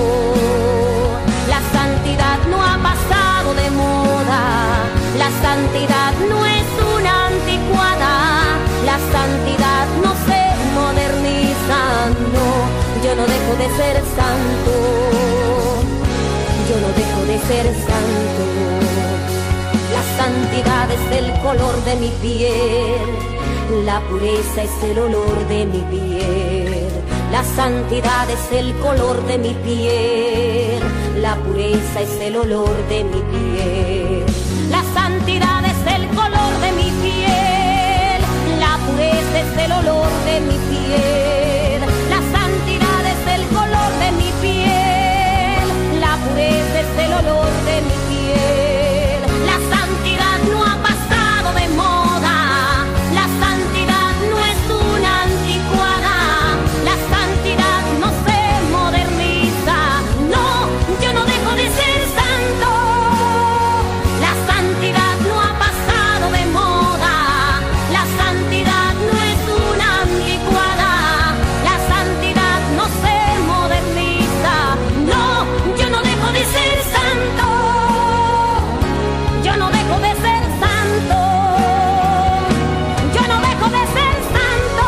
La santidad no ha pasado de moda, la santidad no es una anticuada, la santidad no se moderniza, no, yo no dejo de ser santo, yo no dejo de ser santo. La santidad es el color de mi piel, la pureza es el olor de mi piel. La santidad es el color de mi piel, La pureza es el olor de mi piel. La santidad es el color de mi piel. La pureza es el olor de mi piel. La santidad es el color de mi piel. La pureza es el olor de mi piel. La santidad no ha pasado de moda. La santidad no es una anticuada. La santidad no se moderniza. No, yo no dejo de ser santo. La santidad no ha pasado de moda. La santidad no es una anticuada. La santidad no se moderniza. No, yo no dejo de ser santo. Yo no dejo de ser santo. Yo no dejo de ser santo.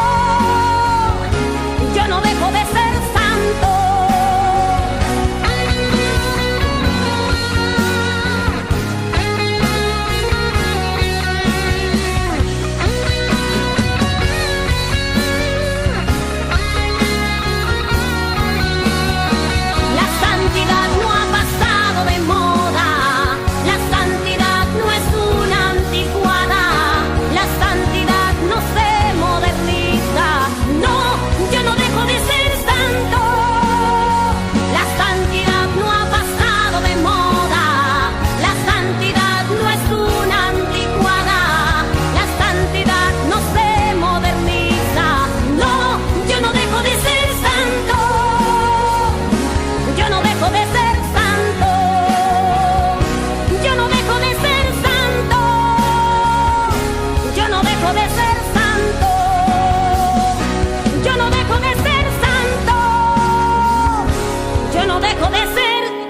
Yo no dejo de ser santo. La santidad no ha pasado de moda. La santidad no es una anticuada. La santidad no se moderniza. No, yo no dejo de ser santo. La santidad no ha pasado de moda. La santidad no es una anticuada. La santidad no se moderniza. No, yo no dejo de ser santo. Yo no dejo de ser santo. Yo no dejo de ser santo. Yo no dejo de ser santo. Yo no dejo de ser santo. Yo no dejo de ser santo.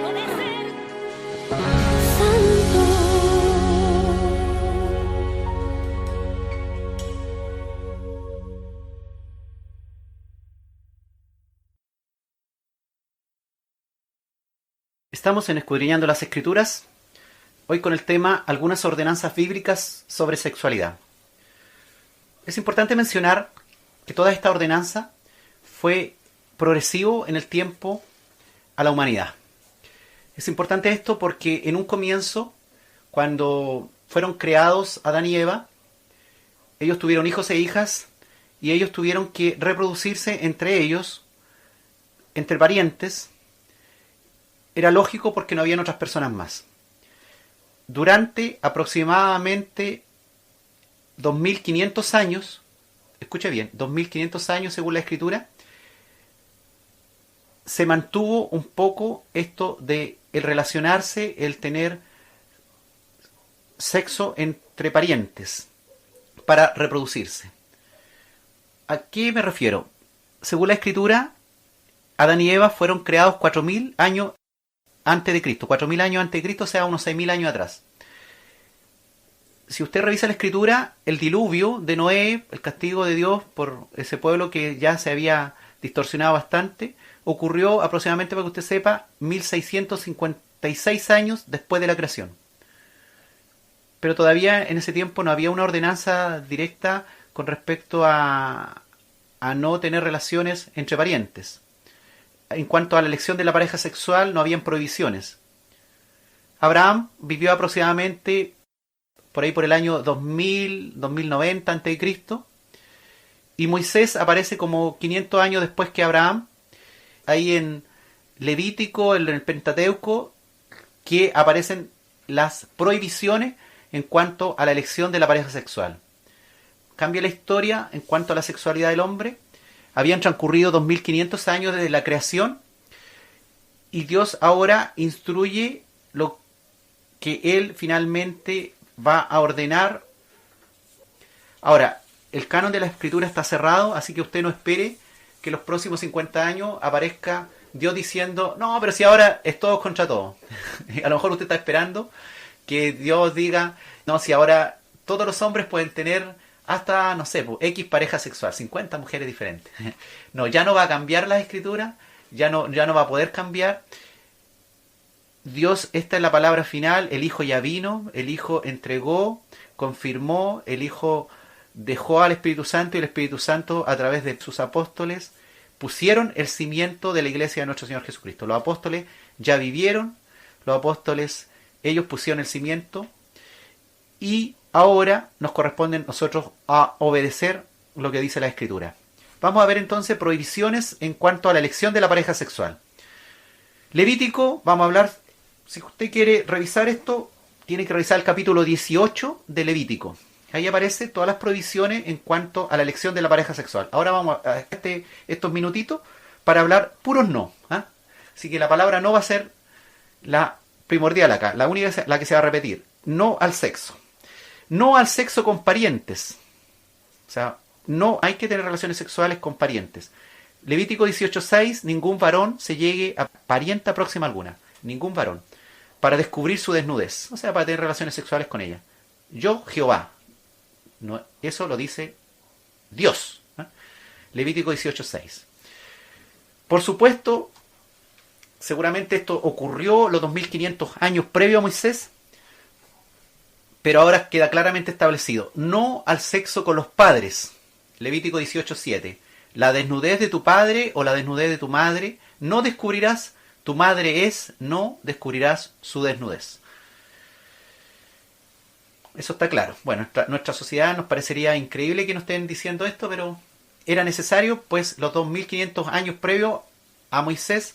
Estamos en Escudriñando las Escrituras, hoy con el tema Algunas ordenanzas bíblicas sobre sexualidad. Es importante mencionar que toda esta ordenanza fue progresivo en el tiempo a la humanidad. Es importante esto porque en un comienzo, cuando fueron creados Adán y Eva, ellos tuvieron hijos e hijas y ellos tuvieron que reproducirse entre ellos, entre parientes. Era lógico porque no habían otras personas más. Durante aproximadamente 2500 años, escuche bien, 2500 años según la Escritura, se mantuvo un poco esto de el relacionarse, el tener sexo entre parientes para reproducirse. ¿A qué me refiero? Según la Escritura, Adán y Eva fueron creados 4000 años antes de Cristo, 4000 años antes de Cristo, o sea, unos 6000 años atrás. Si usted revisa la Escritura, el diluvio de Noé, el castigo de Dios por ese pueblo que ya se había distorsionado bastante, ocurrió aproximadamente, para que usted sepa, 1656 años después de la creación. Pero todavía en ese tiempo no había una ordenanza directa con respecto a no tener relaciones entre parientes. En cuanto a la elección de la pareja sexual, no habían prohibiciones. Abraham vivió aproximadamente por ahí por el año 2000, 2090 a.C. Y Moisés aparece como 500 años después que Abraham, ahí en Levítico, en el Pentateuco, que aparecen las prohibiciones en cuanto a la elección de la pareja sexual. Cambia la historia en cuanto a la sexualidad del hombre. Habían transcurrido 2500 años desde la creación y Dios ahora instruye lo que Él finalmente va a ordenar. Ahora, el canon de la Escritura está cerrado, así que usted no espere que los próximos 50 años aparezca Dios diciendo, no, pero si ahora es todos contra todos. A lo mejor usted está esperando que Dios diga, no, si ahora todos los hombres pueden tener hasta, no sé, X pareja sexual, 50 mujeres diferentes. No, ya no va a cambiar la Escritura, ya no va a poder cambiar. Dios, esta es la palabra final, el Hijo ya vino, el Hijo entregó, confirmó, el Hijo dejó al Espíritu Santo y el Espíritu Santo a través de sus apóstoles pusieron el cimiento de la iglesia de nuestro Señor Jesucristo. Los apóstoles ya vivieron, los apóstoles, ellos pusieron el cimiento, y ahora nos corresponde a nosotros a obedecer lo que dice la Escritura. Vamos a ver entonces prohibiciones en cuanto a la elección de la pareja sexual. Levítico, vamos a hablar, si usted quiere revisar esto, tiene que revisar el capítulo 18 de Levítico. Ahí aparecen todas las prohibiciones en cuanto a la elección de la pareja sexual. Ahora vamos a estos minutitos para hablar puros no. Así que la palabra no va a ser la primordial acá, la única, la que se va a repetir. No al sexo. No al sexo con parientes. O sea, no hay que tener relaciones sexuales con parientes. Levítico 18:6, ningún varón se llegue a parienta próxima alguna. Ningún varón. Para descubrir su desnudez. O sea, para tener relaciones sexuales con ella. Yo, Jehová. No, eso lo dice Dios. Levítico 18:6. Por supuesto, seguramente esto ocurrió los 2500 años previo a Moisés, pero ahora queda claramente establecido. No al sexo con los padres. Levítico 18:7. La desnudez de tu padre o la desnudez de tu madre no descubrirás. Tu madre es, no descubrirás su desnudez. Eso está claro. Bueno, nuestra sociedad nos parecería increíble que nos estén diciendo esto, pero era necesario, pues los 2500 años previos a Moisés,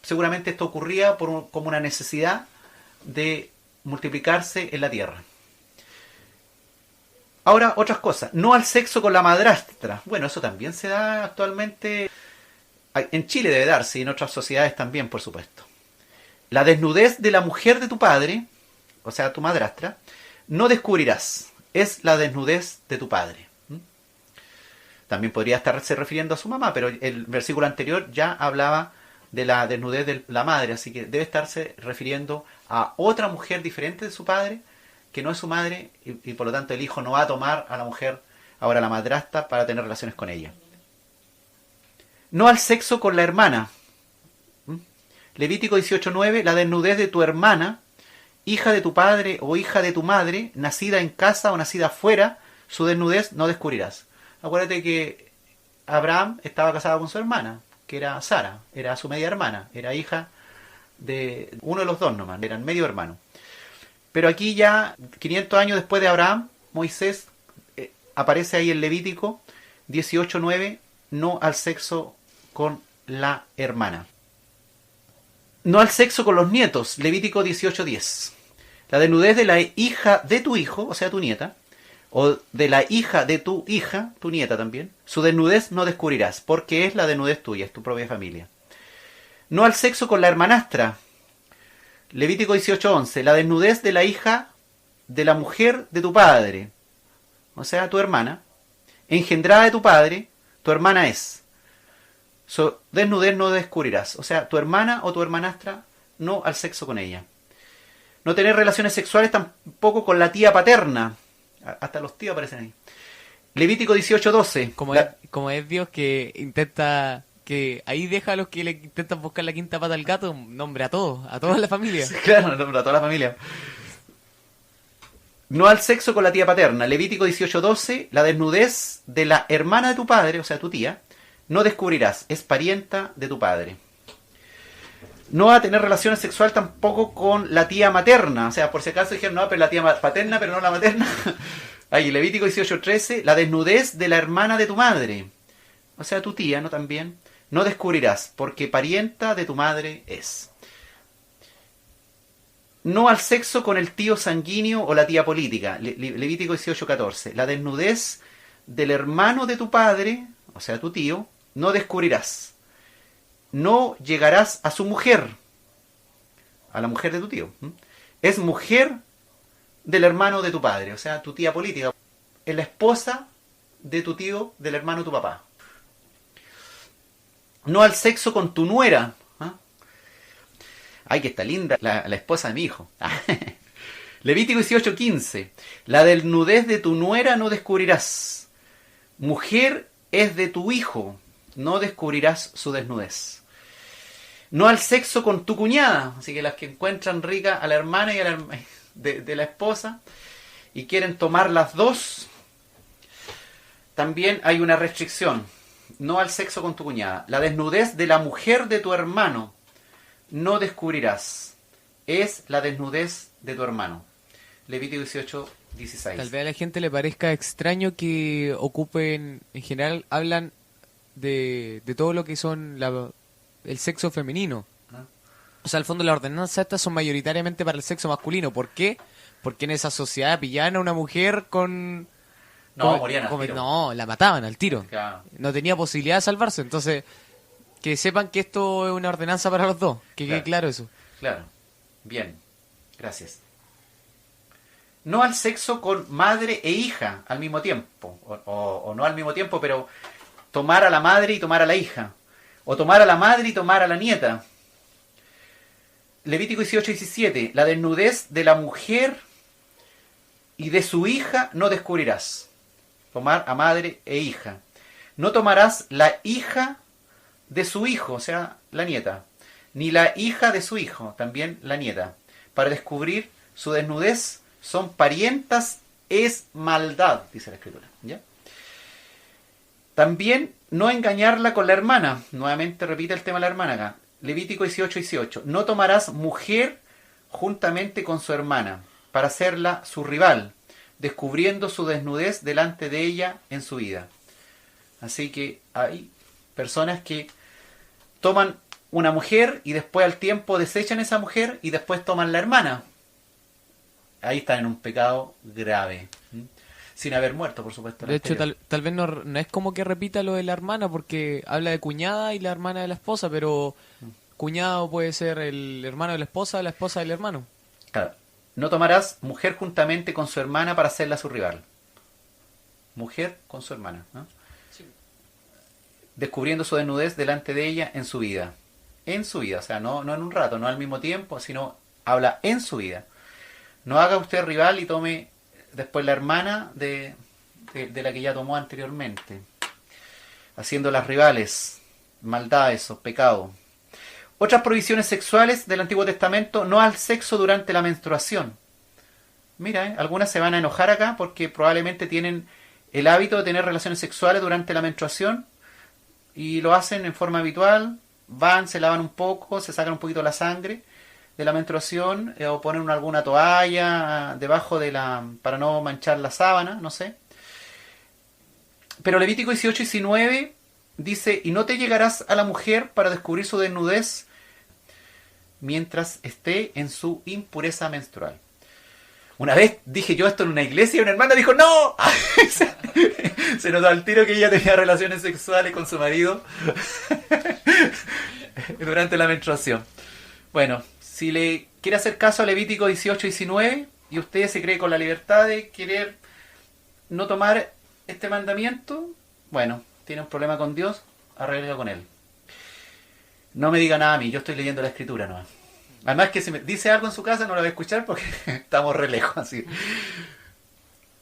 seguramente esto ocurría como una necesidad de multiplicarse en la tierra. Ahora, otras cosas. No al sexo con la madrastra. Bueno, eso también se da actualmente. En Chile debe darse, y en otras sociedades también, por supuesto. La desnudez de la mujer de tu padre, o sea, tu madrastra, no descubrirás. Es la desnudez de tu padre. También podría estarse refiriendo a su mamá, pero el versículo anterior ya hablaba de la desnudez de la madre, así que debe estarse refiriendo a otra mujer diferente de su padre, que no es su madre, y por lo tanto el hijo no va a tomar a la mujer, ahora la madrastra, para tener relaciones con ella. No al sexo con la hermana. Levítico 18:9, la desnudez de tu hermana, hija de tu padre o hija de tu madre, nacida en casa o nacida fuera, su desnudez no descubrirás. Acuérdate que Abraham estaba casado con su hermana, que era Sara, era su media hermana, era hija de uno de los dos nomás, eran medio hermanos. Pero aquí ya, 500 años después de Abraham, Moisés aparece ahí en Levítico 18:9, no al sexo con la hermana. No al sexo con los nietos, Levítico 18:10. La desnudez de la hija de tu hijo, o sea, tu nieta, o de la hija de tu hija, tu nieta también, su desnudez no descubrirás, porque es la desnudez tuya, es tu propia familia. No al sexo con la hermanastra, Levítico 18:11. La desnudez de la hija de la mujer de tu padre, o sea, tu hermana, engendrada de tu padre, tu hermana es. Su desnudez no descubrirás. O sea, tu hermana o tu hermanastra, no al sexo con ella. No tener relaciones sexuales tampoco con la tía paterna. Hasta los tíos aparecen ahí. Levítico 18:12. Como es Dios que intenta, que ahí deja a los que le intentan buscar la quinta pata al gato, nombre a toda la familia. Sí, claro, nombre a toda la familia. No al sexo con la tía paterna. Levítico 18:12. La desnudez de la hermana de tu padre, o sea, tu tía, no descubrirás, es parienta de tu padre. No a tener relaciones sexuales tampoco con la tía materna. O sea, por si acaso dijeron, no, pero la tía paterna, pero no la materna. Ahí, Levítico 18:13, la desnudez de la hermana de tu madre. O sea, tu tía, ¿no? También. No descubrirás, porque parienta de tu madre es. No al sexo con el tío sanguíneo o la tía política. Levítico 18:14. La desnudez del hermano de tu padre, o sea, tu tío, no descubrirás. No llegarás a su mujer, a la mujer de tu tío. Es mujer del hermano de tu padre, o sea, tu tía política. Es la esposa de tu tío, del hermano de tu papá. No al sexo con tu nuera. Ay, que está linda la esposa de mi hijo. Levítico 18:15. La desnudez de tu nuera no descubrirás. Mujer es de tu hijo, no descubrirás su desnudez. No al sexo con tu cuñada. Así que las que encuentran rica a la hermana y a de la esposa y quieren tomar las dos, también hay una restricción. no al sexo con tu cuñada. La desnudez de la mujer de tu hermano no descubrirás. Es la desnudez de tu hermano. Levítico 18:16. Tal vez a la gente le parezca extraño que ocupen, en general, hablan de todo lo que son el sexo femenino. Ah. O sea, al fondo las ordenanzas estas son mayoritariamente para el sexo masculino. ¿Por qué? Porque en esa sociedad pillaban a una mujer con... No, morían al tiro. No, la mataban al tiro. Claro. No tenía posibilidad de salvarse. Entonces, que sepan que esto es una ordenanza para los dos. Que quede claro eso. Claro. Bien. Gracias. No al sexo con madre e hija al mismo tiempo. O no al mismo tiempo, pero tomar a la madre y tomar a la hija. O tomar a la madre y tomar a la nieta. Levítico 18:17. La desnudez de la mujer y de su hija no descubrirás. Tomar a madre e hija. No tomarás la hija de su hijo, o sea, la nieta, ni la hija de su hijo, también la nieta. Para descubrir su desnudez son parientas, es maldad, dice la Escritura. ¿Ya? También no engañarla con la hermana. Nuevamente repite el tema de la hermana acá. Levítico 18:18. No tomarás mujer juntamente con su hermana para hacerla su rival, descubriendo su desnudez delante de ella en su vida. Así que hay personas que toman una mujer y después al tiempo desechan esa mujer y después toman la hermana. Ahí están en un pecado grave. Sin haber muerto, por supuesto. De hecho, tal vez no es como que repita lo de la hermana, porque habla de cuñada y la hermana de la esposa, pero cuñado puede ser el hermano de la esposa del hermano. Claro. No tomarás mujer juntamente con su hermana para hacerla su rival. Mujer con su hermana, ¿no? Sí. Descubriendo su desnudez delante de ella en su vida. En su vida, o sea, no en un rato, no al mismo tiempo, sino habla en su vida. No haga usted rival y tome después la hermana de la que ya tomó anteriormente. Haciendo las rivales, maldades o pecado. Otras prohibiciones sexuales del Antiguo Testamento, no al sexo durante la menstruación. Mira, algunas se van a enojar acá porque probablemente tienen el hábito de tener relaciones sexuales durante la menstruación y lo hacen en forma habitual, van, se lavan un poco, se sacan un poquito la sangre de la menstruación o ponen alguna toalla debajo para no manchar la sábana, no sé. Pero Levítico 18:19 dice, y no te llegarás a la mujer para descubrir su desnudez mientras esté en su impureza menstrual. Una vez dije yo esto en una iglesia y una hermana dijo, ¡no! Se notó al tiro que ella tenía relaciones sexuales con su marido durante la menstruación. Bueno, si le quiere hacer caso a Levítico 18:19 y usted se cree con la libertad de querer no tomar este mandamiento, bueno, tiene un problema con Dios, arréglelo con él. No me diga nada a mí, yo estoy leyendo la Escritura nomás. Además que si me dice algo en su casa no lo voy a escuchar porque estamos re lejos así.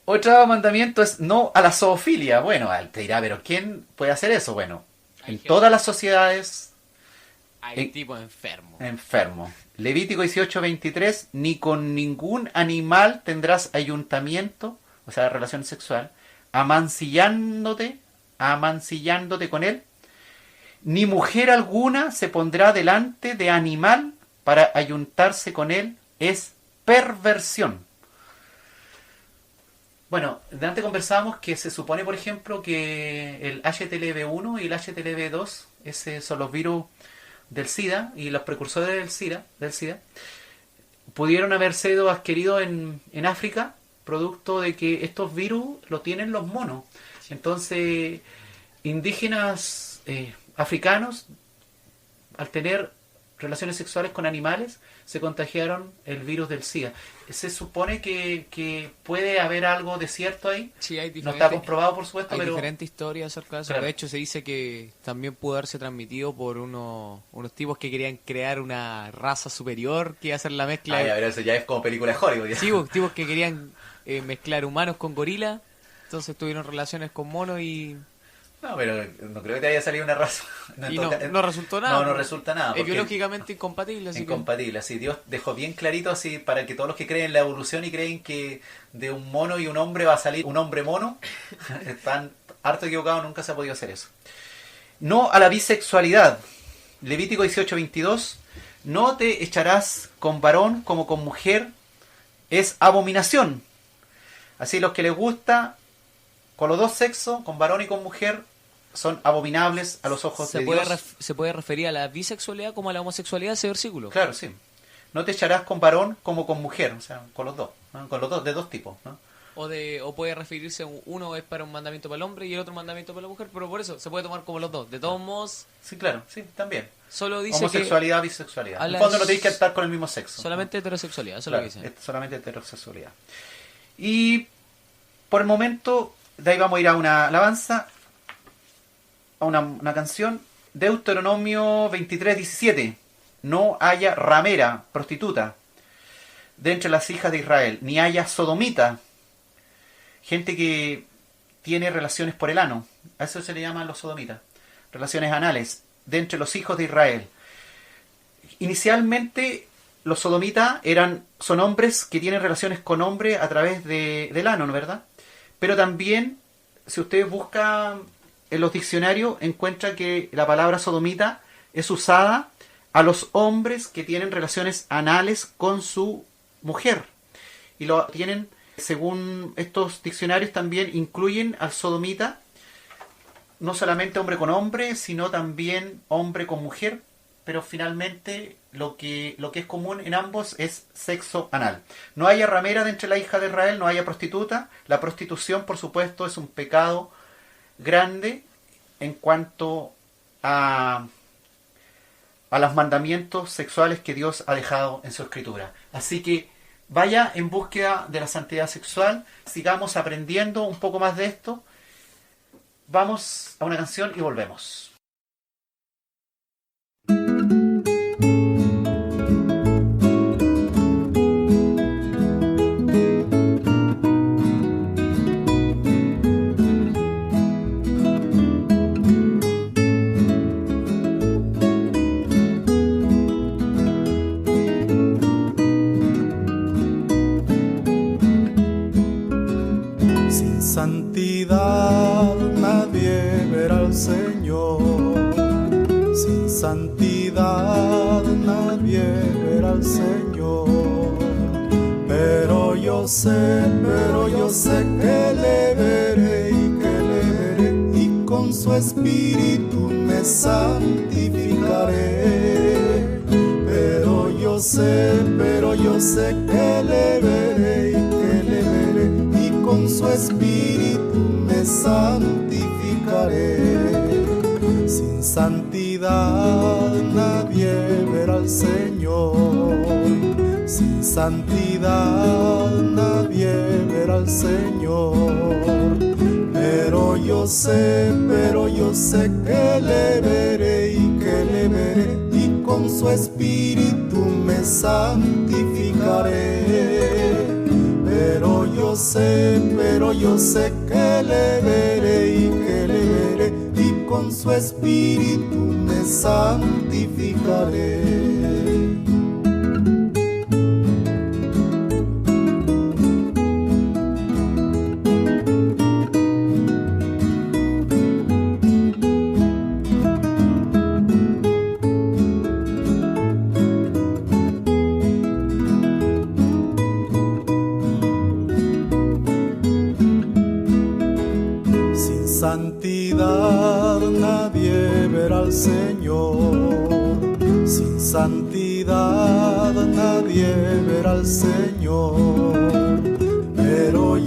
Otro mandamiento es no a la zoofilia. Bueno, te dirá, pero ¿quién puede hacer eso? Bueno, en todas las sociedades hay tipo enfermo. Enfermo. Levítico 18:23, ni con ningún animal tendrás ayuntamiento, o sea, relación sexual, amancillándote con él, ni mujer alguna se pondrá delante de animal para ayuntarse con él, es perversión. Bueno, de antes conversábamos que se supone, por ejemplo, que el HTLV1 y el HTLV2, esos son los virus del SIDA y los precursores del SIDA, pudieron haber sido adquiridos en África, producto de que estos virus los tienen los monos. Entonces, indígenas africanos, al tener relaciones sexuales con animales, se contagiaron el virus del SIDA. Se supone que puede haber algo de cierto ahí. Sí, hay no está comprobado, por supuesto, hay pero diferentes historias acerca de eso. Claro. De hecho, se dice que también pudo haberse transmitido por unos tipos que querían crear una raza superior que iba a hacer la mezcla. Ay, a ver, eso ya es como película de Hollywood. Sí, tipos que querían mezclar humanos con gorilas. Entonces tuvieron relaciones con monos y... No, pero no creo que te haya salido una raza. No resultó nada. No resulta nada. Es biológicamente incompatible. Así incompatible, así Dios dejó bien clarito así para que todos los que creen en la evolución y creen que de un mono y un hombre va a salir un hombre mono, están harto equivocados, nunca se ha podido hacer eso. No a la bisexualidad. Levítico 18:22. No te echarás con varón como con mujer. Es abominación. Así los que les gusta con los dos sexos, con varón y con mujer, son abominables a los ojos de Dios. ¿Se puede referir a la bisexualidad como a la homosexualidad ese versículo? Claro, sí. No te echarás con varón como con mujer, o sea, con los dos, ¿no? Con los dos, de dos tipos, ¿no? O puede referirse, uno es para un mandamiento para el hombre y el otro mandamiento para la mujer, pero por eso se puede tomar como los dos. De todos modos, Sí, claro, sí, también. solo dice Homosexualidad, bisexualidad. En el habla fondo no tenéis que estar con el mismo sexo. solamente heterosexualidad, eso Claro, es lo que dice. es solamente heterosexualidad. Y por el momento, de ahí vamos a ir a una alabanza, a una canción. Deuteronomio 23:17. No haya ramera, prostituta, de entre las hijas de Israel, ni haya sodomita, gente que tiene relaciones por el ano. A eso se le llaman los sodomitas. Relaciones anales, de entre los hijos de Israel. Inicialmente, los sodomitas son hombres que tienen relaciones con hombres a través del ano, ¿no es verdad? Pero también, si ustedes buscan en los diccionarios, encuentran que la palabra sodomita es usada a los hombres que tienen relaciones anales con su mujer. Y lo tienen, según estos diccionarios, también incluyen al sodomita no solamente hombre con hombre, sino también hombre con mujer, pero finalmente lo que es común en ambos es sexo anal. No haya ramera de entre la hija de Israel, no haya prostituta. La prostitución, por supuesto, es un pecado grande en cuanto a los mandamientos sexuales que Dios ha dejado en su escritura. Así que vaya en búsqueda de la santidad sexual, sigamos aprendiendo un poco más de esto. Vamos a una canción y volvemos. Santidad nadie verá al Señor, sin santidad nadie verá al Señor, pero yo sé que le veré y con su espíritu me santificaré, pero yo sé que le veré y con su espíritu me santificaré. Sin santidad nadie verá al Señor, sin santidad nadie verá al Señor, pero yo sé que le veré y con su espíritu me santificaré. Pero yo sé que le veré y con su espíritu me santificaré. Santidad nadie verá al Señor, sin santidad nadie verá al Señor, pero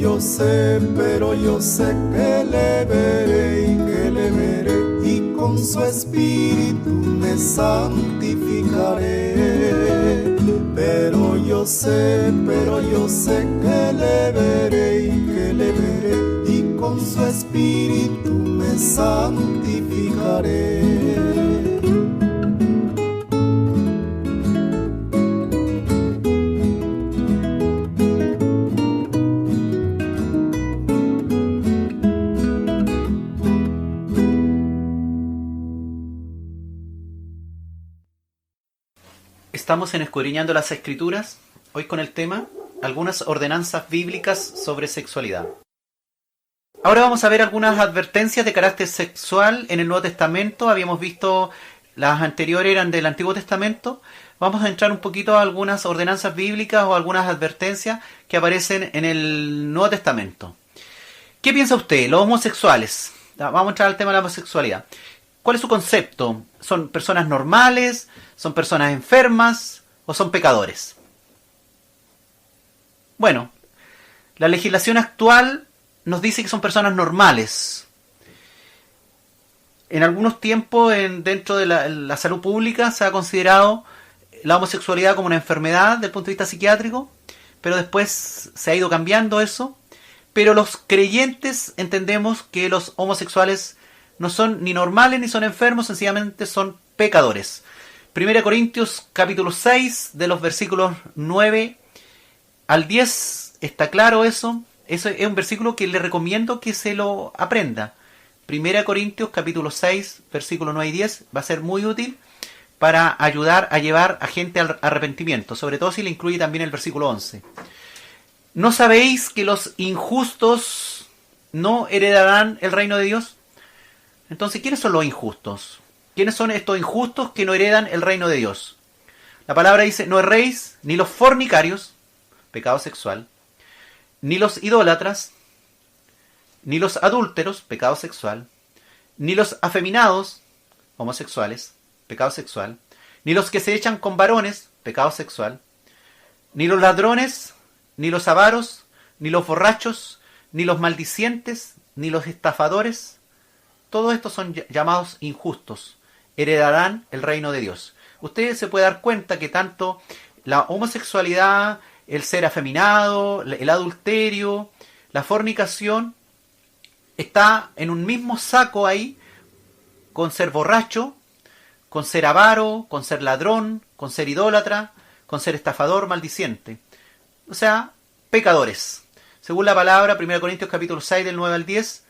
yo sé que le veré y con su espíritu me santificaré, pero yo sé que le veré y con su espíritu me santificaré. Estamos en Escudriñando las Escrituras, hoy con el tema algunas ordenanzas bíblicas sobre sexualidad. Ahora vamos a ver algunas advertencias de carácter sexual en el Nuevo Testamento. Habíamos visto las anteriores eran del Antiguo Testamento. Vamos a entrar un poquito a algunas ordenanzas bíblicas o algunas advertencias que aparecen en el Nuevo Testamento. ¿Qué piensa usted? Los homosexuales. Vamos a entrar al tema de la homosexualidad. ¿Cuál es su concepto? ¿Son personas normales? ¿Son personas enfermas? ¿O son pecadores? Bueno, la legislación actual nos dice que son personas normales. En algunos tiempos, dentro de la salud pública, se ha considerado la homosexualidad como una enfermedad desde el punto de vista psiquiátrico, pero después se ha ido cambiando eso. Pero los creyentes entendemos que los homosexuales no son ni normales ni son enfermos, sencillamente son pecadores. 1 Corintios capítulo 6, de los versículos 9 al 10, está claro eso. Eso es un versículo que le recomiendo que se lo aprenda. 1 Corintios capítulo 6, versículos 9 y 10, va a ser muy útil para ayudar a llevar a gente al arrepentimiento, sobre todo si le incluye también el versículo 11. ¿No sabéis que los injustos no heredarán el reino de Dios? Entonces, ¿quiénes son los injustos? ¿Quiénes son estos injustos que no heredan el reino de Dios? La palabra dice, no erréis, ni los fornicarios, pecado sexual, ni los idólatras, ni los adúlteros, pecado sexual, ni los afeminados, homosexuales, pecado sexual, ni los que se echan con varones, pecado sexual, ni los ladrones, ni los avaros, ni los borrachos, ni los maldicientes, ni los estafadores, todos estos son llamados injustos, heredarán el reino de Dios. Usted se puede dar cuenta que tanto la homosexualidad, el ser afeminado, el adulterio, la fornicación, está en un mismo saco ahí, con ser borracho, con ser avaro, con ser ladrón, con ser idólatra, con ser estafador, maldiciente. O sea, pecadores. Según la palabra, 1 Corintios capítulo 6, del 9 al 10,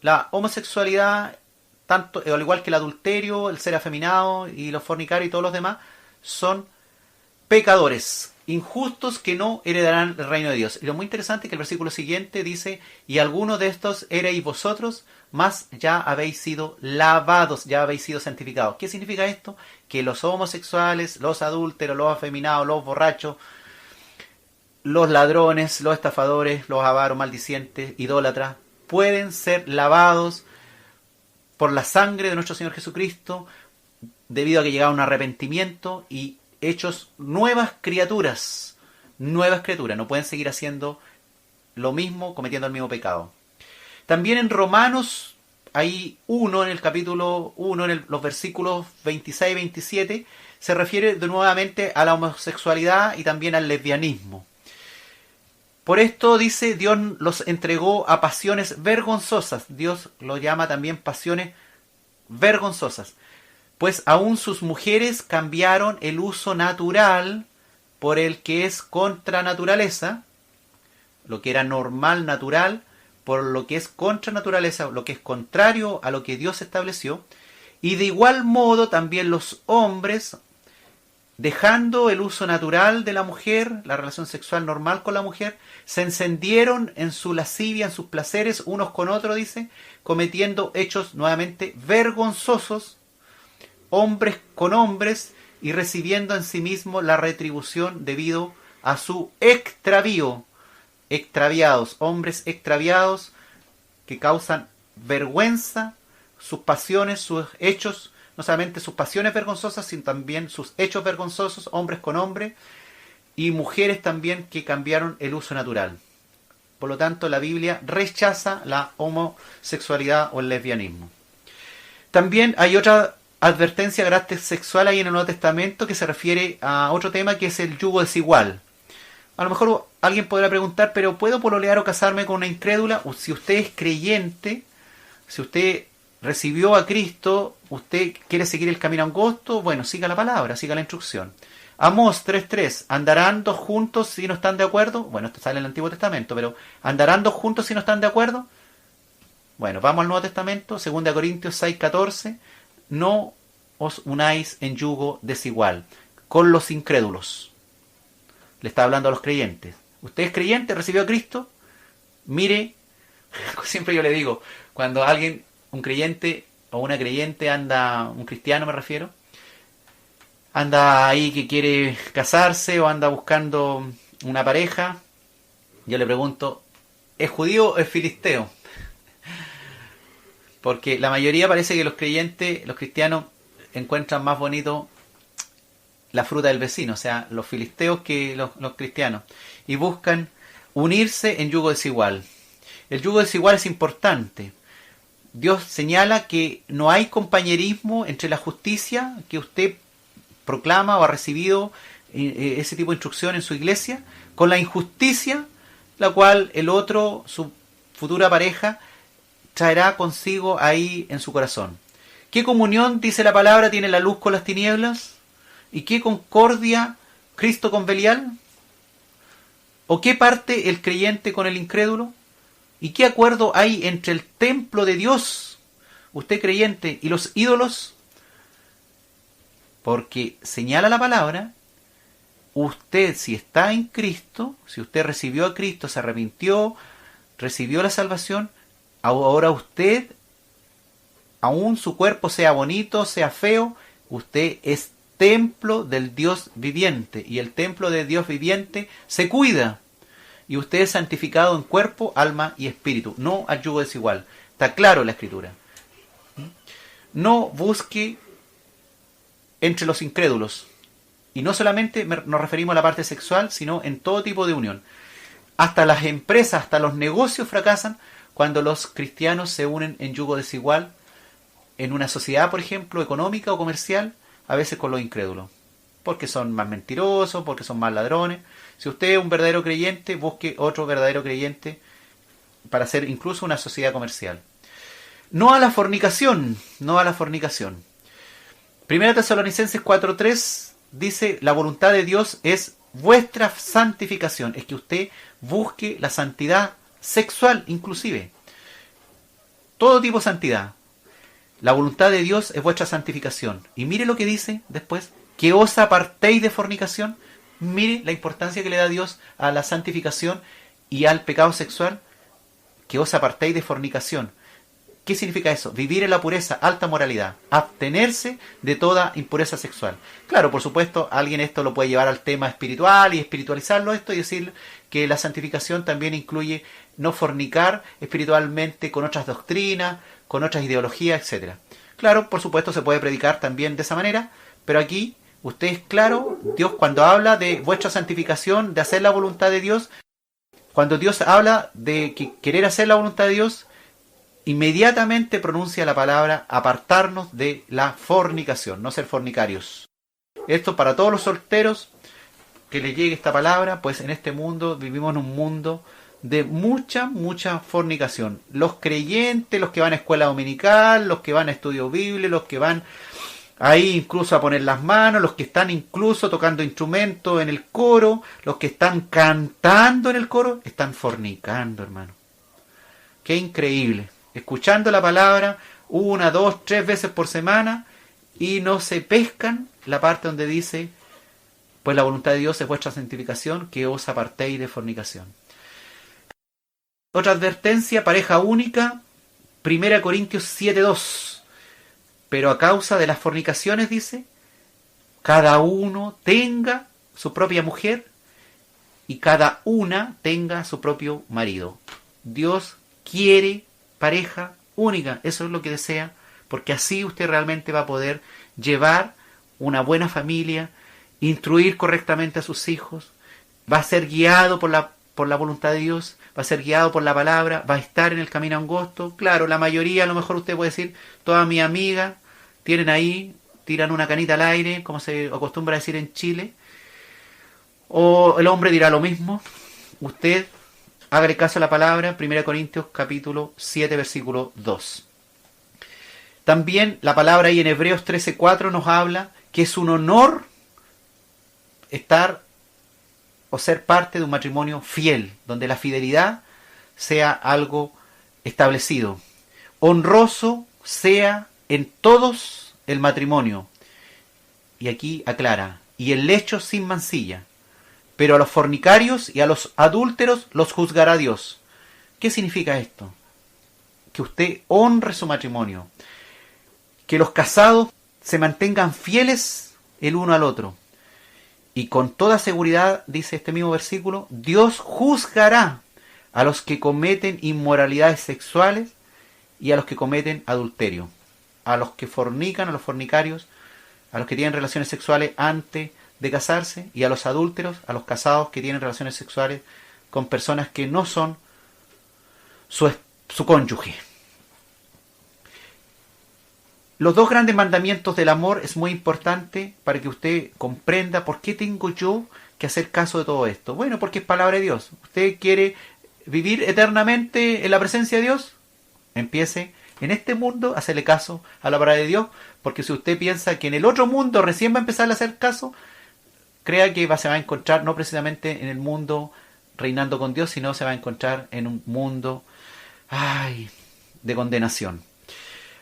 la homosexualidad, tanto al igual que el adulterio, el ser afeminado y los fornicarios y todos los demás, son pecadores, injustos que no heredarán el reino de Dios. Y lo muy interesante es que el versículo siguiente dice, y algunos de estos erais vosotros, mas ya habéis sido lavados, ya habéis sido santificados. ¿Qué significa esto? Que los homosexuales, los adúlteros, los afeminados, los borrachos, los ladrones, los estafadores, los avaros, maldicientes, idólatras, pueden ser lavados por la sangre de nuestro Señor Jesucristo, debido a que llegaron a un arrepentimiento y hechos nuevas criaturas, no pueden seguir haciendo lo mismo, cometiendo el mismo pecado. También en Romanos, hay en el capítulo 1, en los versículos 26 y 27, se refiere nuevamente a la homosexualidad y también al lesbianismo. Por esto dice, Dios los entregó a pasiones vergonzosas. Dios lo llama también pasiones vergonzosas. Pues aún sus mujeres cambiaron el uso natural por el que es contra naturaleza, lo que era normal, natural, por lo que es contra naturaleza, lo que es contrario a lo que Dios estableció. Y de igual modo también los hombres, dejando el uso natural de la mujer, la relación sexual normal con la mujer, se encendieron en su lascivia, en sus placeres, unos con otros, dice, cometiendo hechos nuevamente vergonzosos, hombres con hombres, y recibiendo en sí mismo la retribución debido a su extravío. Extraviados, hombres extraviados que causan vergüenza, sus pasiones, sus hechos, no solamente sus pasiones vergonzosas, sino también sus hechos vergonzosos, hombres con hombres, y mujeres también que cambiaron el uso natural. Por lo tanto, la Biblia rechaza la homosexualidad o el lesbianismo. También hay otra advertencia de carácter sexual ahí en el Nuevo Testamento que se refiere a otro tema, que es el yugo desigual. A lo mejor alguien podrá preguntar, ¿pero puedo pololear o casarme con una incrédula? O si usted es creyente, si usted recibió a Cristo, usted quiere seguir el camino angosto, bueno, siga la palabra, siga la instrucción. Amós 3:3, ¿andarán dos juntos si no están de acuerdo? Bueno, esto sale en el Antiguo Testamento, pero ¿andarán dos juntos si no están de acuerdo? Bueno, vamos al Nuevo Testamento, 2 Corintios 6:14, no os unáis en yugo desigual con los incrédulos. Le está hablando a los creyentes. Usted es creyente, recibió a Cristo, mire, Siempre yo le digo, cuando alguien, un creyente o una creyente anda, un cristiano me refiero, anda ahí que quiere casarse o anda buscando una pareja, yo le pregunto, ¿es judío o es filisteo? Porque la mayoría parece que los creyentes, los cristianos, encuentran más bonito la fruta del vecino, o sea, los filisteos que los cristianos, y buscan unirse en yugo desigual. El yugo desigual es importante. Dios señala que no hay compañerismo entre la justicia que usted proclama o ha recibido ese tipo de instrucción en su iglesia, con la injusticia, la cual el otro, su futura pareja, traerá consigo ahí en su corazón. ¿Qué comunión, dice la palabra, tiene la luz con las tinieblas? ¿Y qué concordia Cristo con Belial? ¿O qué parte el creyente con el incrédulo? ¿Y qué acuerdo hay entre el templo de Dios, usted creyente, y los ídolos? Porque señala la palabra, usted si está en Cristo, si usted recibió a Cristo, se arrepintió, recibió la salvación, ahora usted, aún su cuerpo sea bonito, sea feo, usted es templo del Dios viviente, y el templo del Dios viviente se cuida, y usted es santificado en cuerpo, alma y espíritu, no al yugo desigual. Está claro en la Escritura. No busque entre los incrédulos, y no solamente nos referimos a la parte sexual, sino en todo tipo de unión. Hasta las empresas, hasta los negocios fracasan cuando los cristianos se unen en yugo desigual en una sociedad, por ejemplo, económica o comercial, a veces con los incrédulos, porque son más mentirosos, porque son más ladrones. Si usted es un verdadero creyente, busque otro verdadero creyente para hacer incluso una sociedad comercial. No a la fornicación, no a la fornicación. Primera Tesalonicenses 4:3 dice, la voluntad de Dios es vuestra santificación, es que usted busque la santidad sexual inclusive, todo tipo de santidad. La voluntad de Dios es vuestra santificación. Y mire lo que dice después, que os apartéis de fornicación. Mire la importancia que le da Dios a la santificación y al pecado sexual, que os apartéis de fornicación. ¿Qué significa eso? Vivir en la pureza, alta moralidad, abstenerse de toda impureza sexual. Claro, por supuesto, alguien esto lo puede llevar al tema espiritual y espiritualizarlo esto y decir que la santificación también incluye no fornicar espiritualmente con otras doctrinas, con otras ideologías, etc. Claro, por supuesto, se puede predicar también de esa manera, pero aquí usted es claro, Dios cuando habla de vuestra santificación, de hacer la voluntad de Dios, cuando Dios habla de querer hacer la voluntad de Dios, inmediatamente pronuncia la palabra apartarnos de la fornicación, no ser fornicarios. Esto para todos los solteros, que les llegue esta palabra, pues en este mundo vivimos en un mundo de mucha fornicación. Los creyentes, los que van a escuela dominical, los que van a estudio bíblico, los que van ahí incluso a poner las manos, los que están incluso tocando instrumentos en el coro, los que están cantando en el coro, están fornicando, hermano. Qué increíble. Escuchando la palabra 1, 2, 3 veces por semana y no se pescan la parte donde dice, pues la voluntad de Dios es vuestra santificación, que os apartéis de fornicación. Otra advertencia, pareja única, 1 Corintios 7:2. Pero a causa de las fornicaciones, dice, cada uno tenga su propia mujer y cada una tenga su propio marido. Dios quiere pareja única, eso es lo que desea, porque así usted realmente va a poder llevar una buena familia, instruir correctamente a sus hijos, va a ser guiado por la voluntad de Dios, va a ser guiado por la palabra, va a estar en el camino angosto. Claro, la mayoría, a lo mejor usted puede decir, todas mis amigas tienen ahí, tiran una canita al aire, como se acostumbra a decir en Chile, o el hombre dirá lo mismo. Usted hágale caso a la palabra, 1 Corintios capítulo 7, versículo 2. También la palabra ahí en Hebreos 13:4 nos habla que es un honor estar o ser parte de un matrimonio fiel, donde la fidelidad sea algo establecido. Honroso sea en todos el matrimonio. Y aquí aclara, y el lecho sin mancilla. Pero a los fornicarios y a los adúlteros los juzgará Dios. ¿Qué significa esto? que usted honre su matrimonio, que los casados se mantengan fieles el uno al otro. Y con toda seguridad, dice este mismo versículo, Dios juzgará a los que cometen inmoralidades sexuales y a los que cometen adulterio, a los que fornican, a los fornicarios, a los que tienen relaciones sexuales antes de casarse, y a los adúlteros, a los casados que tienen relaciones sexuales con personas que no son su cónyuge. Los dos grandes mandamientos del amor es muy importante para que usted comprenda por qué tengo yo que hacer caso de todo esto. Bueno, porque es palabra de Dios. ¿Usted quiere vivir eternamente en la presencia de Dios? Empiece en este mundo a hacerle caso a la palabra de Dios, porque si usted piensa que en el otro mundo recién va a empezar a hacer caso, crea que se va a encontrar no precisamente en el mundo reinando con Dios, sino se va a encontrar en un mundo de condenación.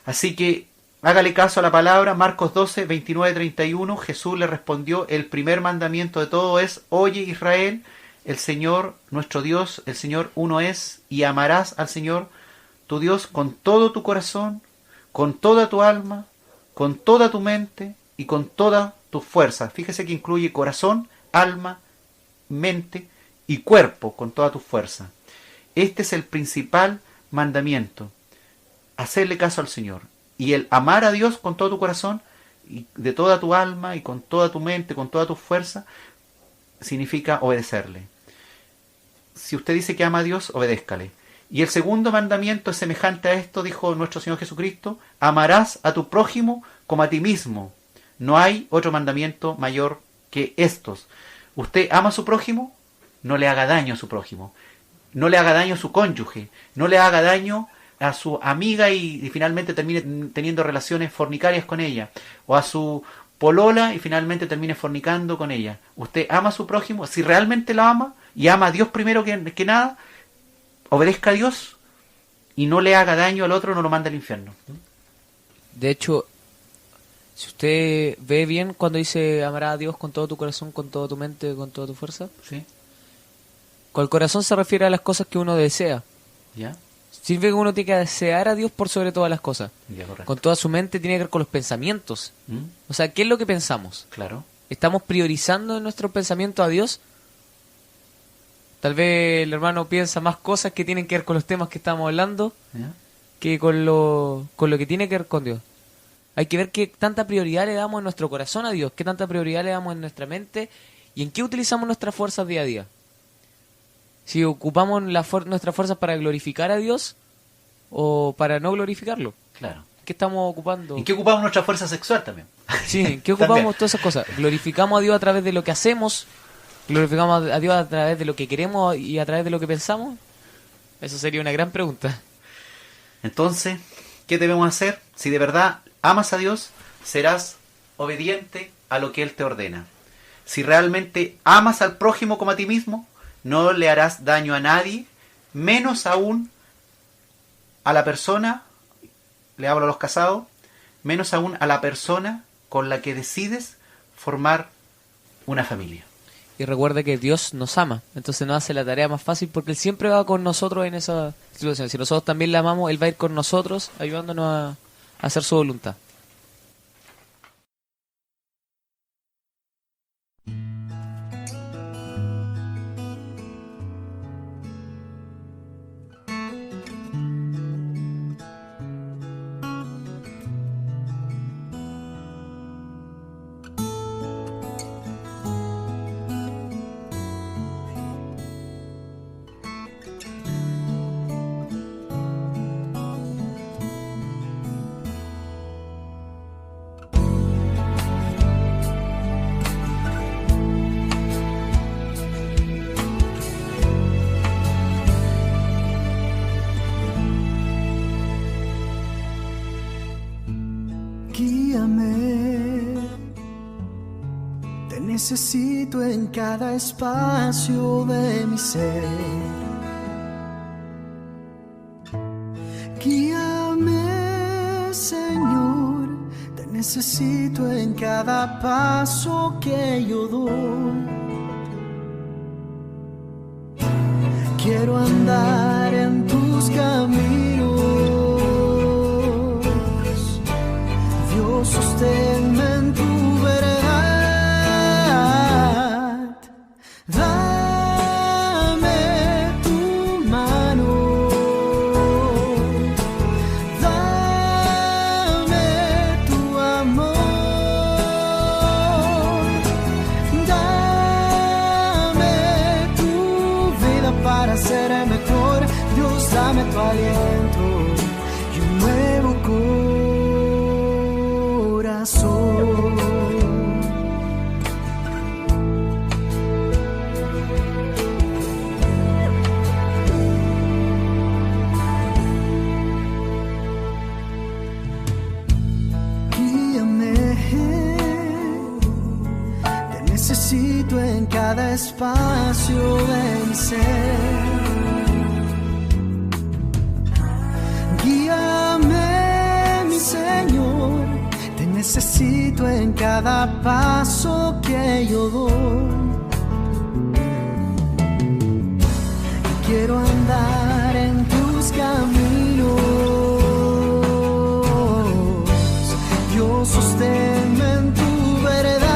Así que hágale caso a la palabra. Marcos 12, 29, 31. Jesús le respondió: el primer mandamiento de todo es: oye, Israel, el Señor nuestro Dios, el Señor uno es, y amarás al Señor tu Dios con todo tu corazón, con toda tu alma, con toda tu mente y con toda tu fuerza. Fíjese que incluye corazón, alma, mente y cuerpo, con toda tu fuerza. Este es el principal mandamiento: hacerle caso al Señor. Y el amar a Dios con todo tu corazón, y de toda tu alma, y con toda tu mente, con toda tu fuerza, significa obedecerle. Si usted dice que ama a Dios, obedézcale. Y el segundo mandamiento es semejante a esto, dijo nuestro Señor Jesucristo: amarás a tu prójimo como a ti mismo. No hay otro mandamiento mayor que estos. Usted ama a su prójimo, no le haga daño a su prójimo. No le haga daño a su cónyuge. No le haga daño a su amiga y finalmente termine teniendo relaciones fornicarias con ella. O a su polola y finalmente termine fornicando con ella. Usted ama a su prójimo. Si realmente la ama y ama a Dios primero que nada, obedezca a Dios y no le haga daño al otro, no lo mande al infierno. De hecho, si usted ve bien cuando dice amarás a Dios con todo tu corazón, con toda tu mente, con toda tu fuerza, ¿Sí? con el corazón se refiere a las cosas que uno desea. ¿Ya? Significa que uno tiene que desear a Dios por sobre todas las cosas. Ya, correcto. Con toda su mente tiene que ver con los pensamientos. O sea, ¿qué es lo que pensamos? Claro. ¿Estamos priorizando en nuestro pensamiento a Dios? Tal vez el hermano piensa más cosas que tienen que ver con los temas que estamos hablando ¿Ya? que con lo que tiene que ver con Dios. Hay que ver qué tanta prioridad le damos en nuestro corazón a Dios, qué tanta prioridad le damos en nuestra mente y en qué utilizamos nuestras fuerzas día a día. Si ocupamos nuestras fuerzas para glorificar a Dios o para no glorificarlo. Claro. ¿Qué estamos ocupando? ¿En qué ocupamos nuestra fuerza sexual también? Sí, ¿en qué ocupamos También. todas esas cosas? ¿Glorificamos a Dios a través de lo que hacemos? ¿Glorificamos a Dios a través de lo que queremos y a través de lo que pensamos? Eso sería una gran pregunta. Entonces, ¿qué debemos hacer? Si de verdad amas a Dios, serás obediente a lo que Él te ordena. Si realmente amas al prójimo como a ti mismo, no le harás daño a nadie, menos aún a la persona, le hablo a los casados, menos aún a la persona con la que decides formar una familia. Y recuerda que Dios nos ama, entonces nos hace la tarea más fácil porque Él siempre va con nosotros en esa situación. Si nosotros también le amamos, Él va a ir con nosotros ayudándonos a hacer su voluntad. Guíame, te necesito en cada espacio de mi ser. Guíame, Señor, te necesito en cada paso que yo doy. Quiero andar en tus caminos dame tu aliento y un nuevo corazón. Necesito en cada espacio vencer. Guíame, mi Señor, te necesito en cada paso que yo doy. Quiero andar en tus caminos, Dios, sosténme en tu verdad.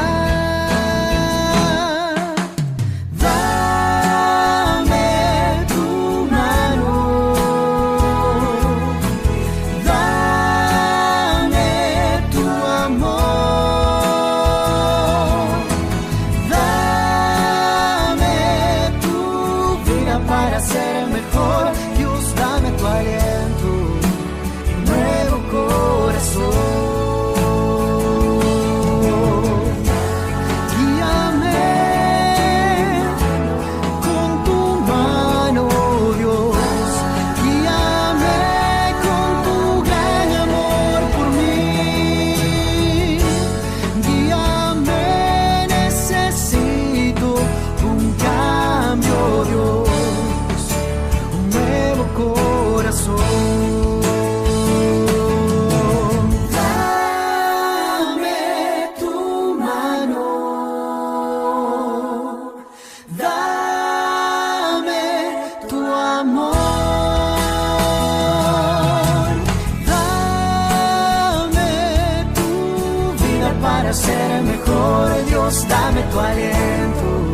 Dame tu aliento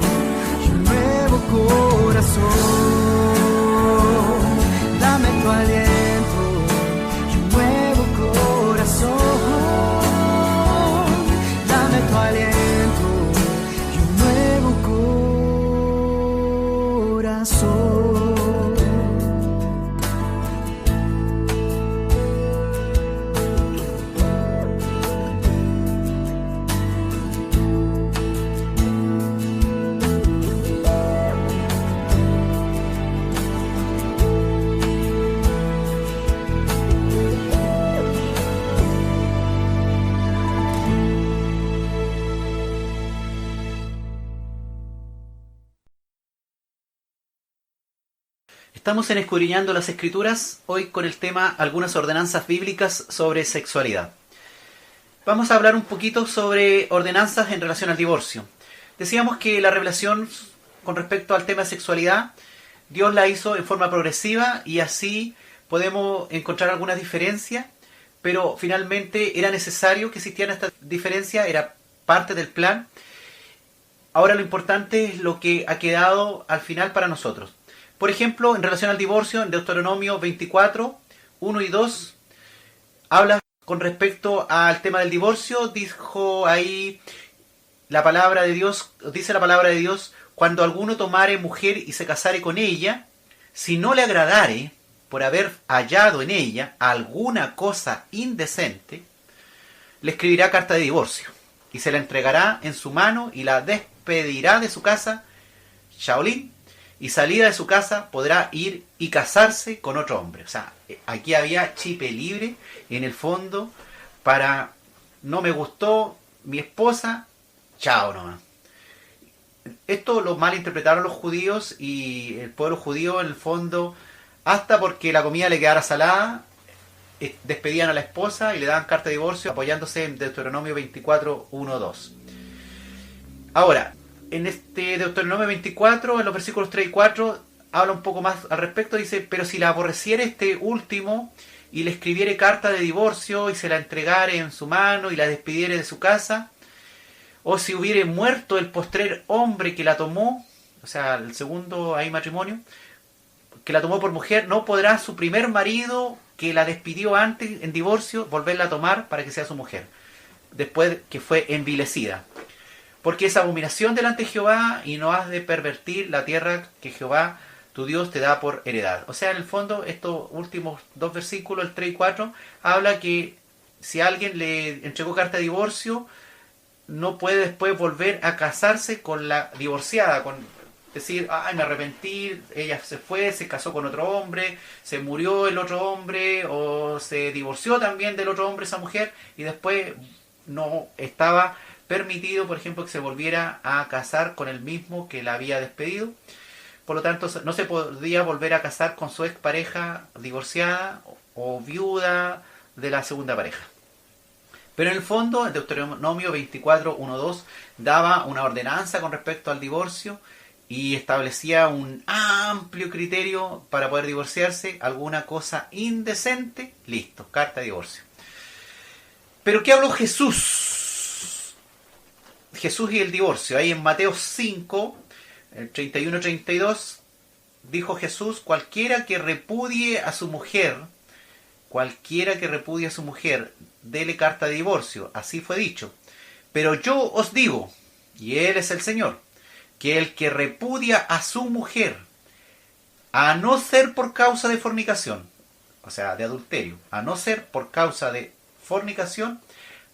y un nuevo corazón. Dame tu aliento y un nuevo corazón. Dame tu aliento y un nuevo corazón. Estamos en Escudriñando las Escrituras, hoy con el tema algunas ordenanzas bíblicas sobre sexualidad. Vamos a hablar un poquito sobre ordenanzas en relación al divorcio. Decíamos que la revelación con respecto al tema de sexualidad, Dios la hizo en forma progresiva y así podemos encontrar algunas diferencias, pero finalmente era necesario que existieran estas diferencias, era parte del plan. Ahora lo importante es lo que ha quedado al final para nosotros. Por ejemplo, en relación al divorcio, en Deuteronomio 24, 1 y 2, habla con respecto al tema del divorcio. Dijo ahí la palabra de Dios, dice la palabra de Dios, cuando alguno tomare mujer y se casare con ella, si no le agradare por haber hallado en ella alguna cosa indecente, le escribirá carta de divorcio y se la entregará en su mano y la despedirá de su casa, Shaolin, y salida de su casa podrá ir y casarse con otro hombre. O sea, aquí había chipe libre en el fondo para no me gustó mi esposa, chao nomás. Esto lo malinterpretaron los judíos y el pueblo judío en el fondo, hasta porque la comida le quedara salada, despedían a la esposa y le daban carta de divorcio apoyándose en Deuteronomio 24, 1, 2. Ahora, en este Deuteronomio 24, en los versículos 3 y 4, habla un poco más al respecto. Dice, pero si la aborreciere este último y le escribiere carta de divorcio y se la entregare en su mano y la despidiere de su casa, o si hubiere muerto el postrer hombre que la tomó, o sea, el segundo ahí matrimonio, que la tomó por mujer, no podrá su primer marido que la despidió antes en divorcio volverla a tomar para que sea su mujer, después que fue envilecida. Porque es abominación delante de Jehová y no has de pervertir la tierra que Jehová tu Dios te da por heredad. O sea, en el fondo, estos últimos dos versículos, el 3 y 4, habla que si alguien le entregó carta de divorcio, no puede después volver a casarse con la divorciada, con decir, ay, me arrepentí, ella se fue, se casó con otro hombre, se murió el otro hombre, o se divorció también del otro hombre esa mujer, y después no estaba permitido, por ejemplo, que se volviera a casar con el mismo que la había despedido. Por lo tanto, no se podía volver a casar con su expareja divorciada o viuda de la segunda pareja. Pero en el fondo, el Deuteronomio 24:1-2 daba una ordenanza con respecto al divorcio y establecía un amplio criterio para poder divorciarse. Alguna cosa indecente, listo, carta de divorcio. ¿Pero qué habló Jesús? Jesús y el divorcio. Ahí en Mateo 5, 31-32, dijo Jesús, cualquiera que repudie a su mujer, dele carta de divorcio. Así fue dicho. Pero yo os digo, y Él es el Señor, que el que repudia a su mujer, a no ser por causa de fornicación, o sea, de adulterio, a no ser por causa de fornicación,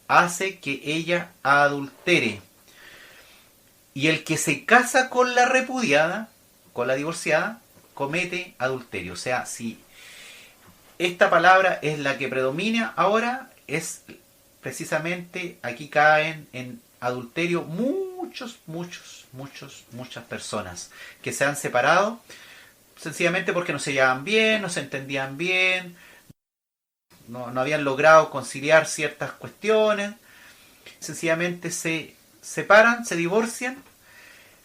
hace que ella adultere. Y el que se casa con la repudiada, con la divorciada, comete adulterio. O sea, si esta palabra es la que predomina ahora, es precisamente aquí caen en adulterio muchas personas que se han separado sencillamente porque no se llevaban bien, no se entendían bien, no habían logrado conciliar ciertas cuestiones, sencillamente se separan, se divorcian.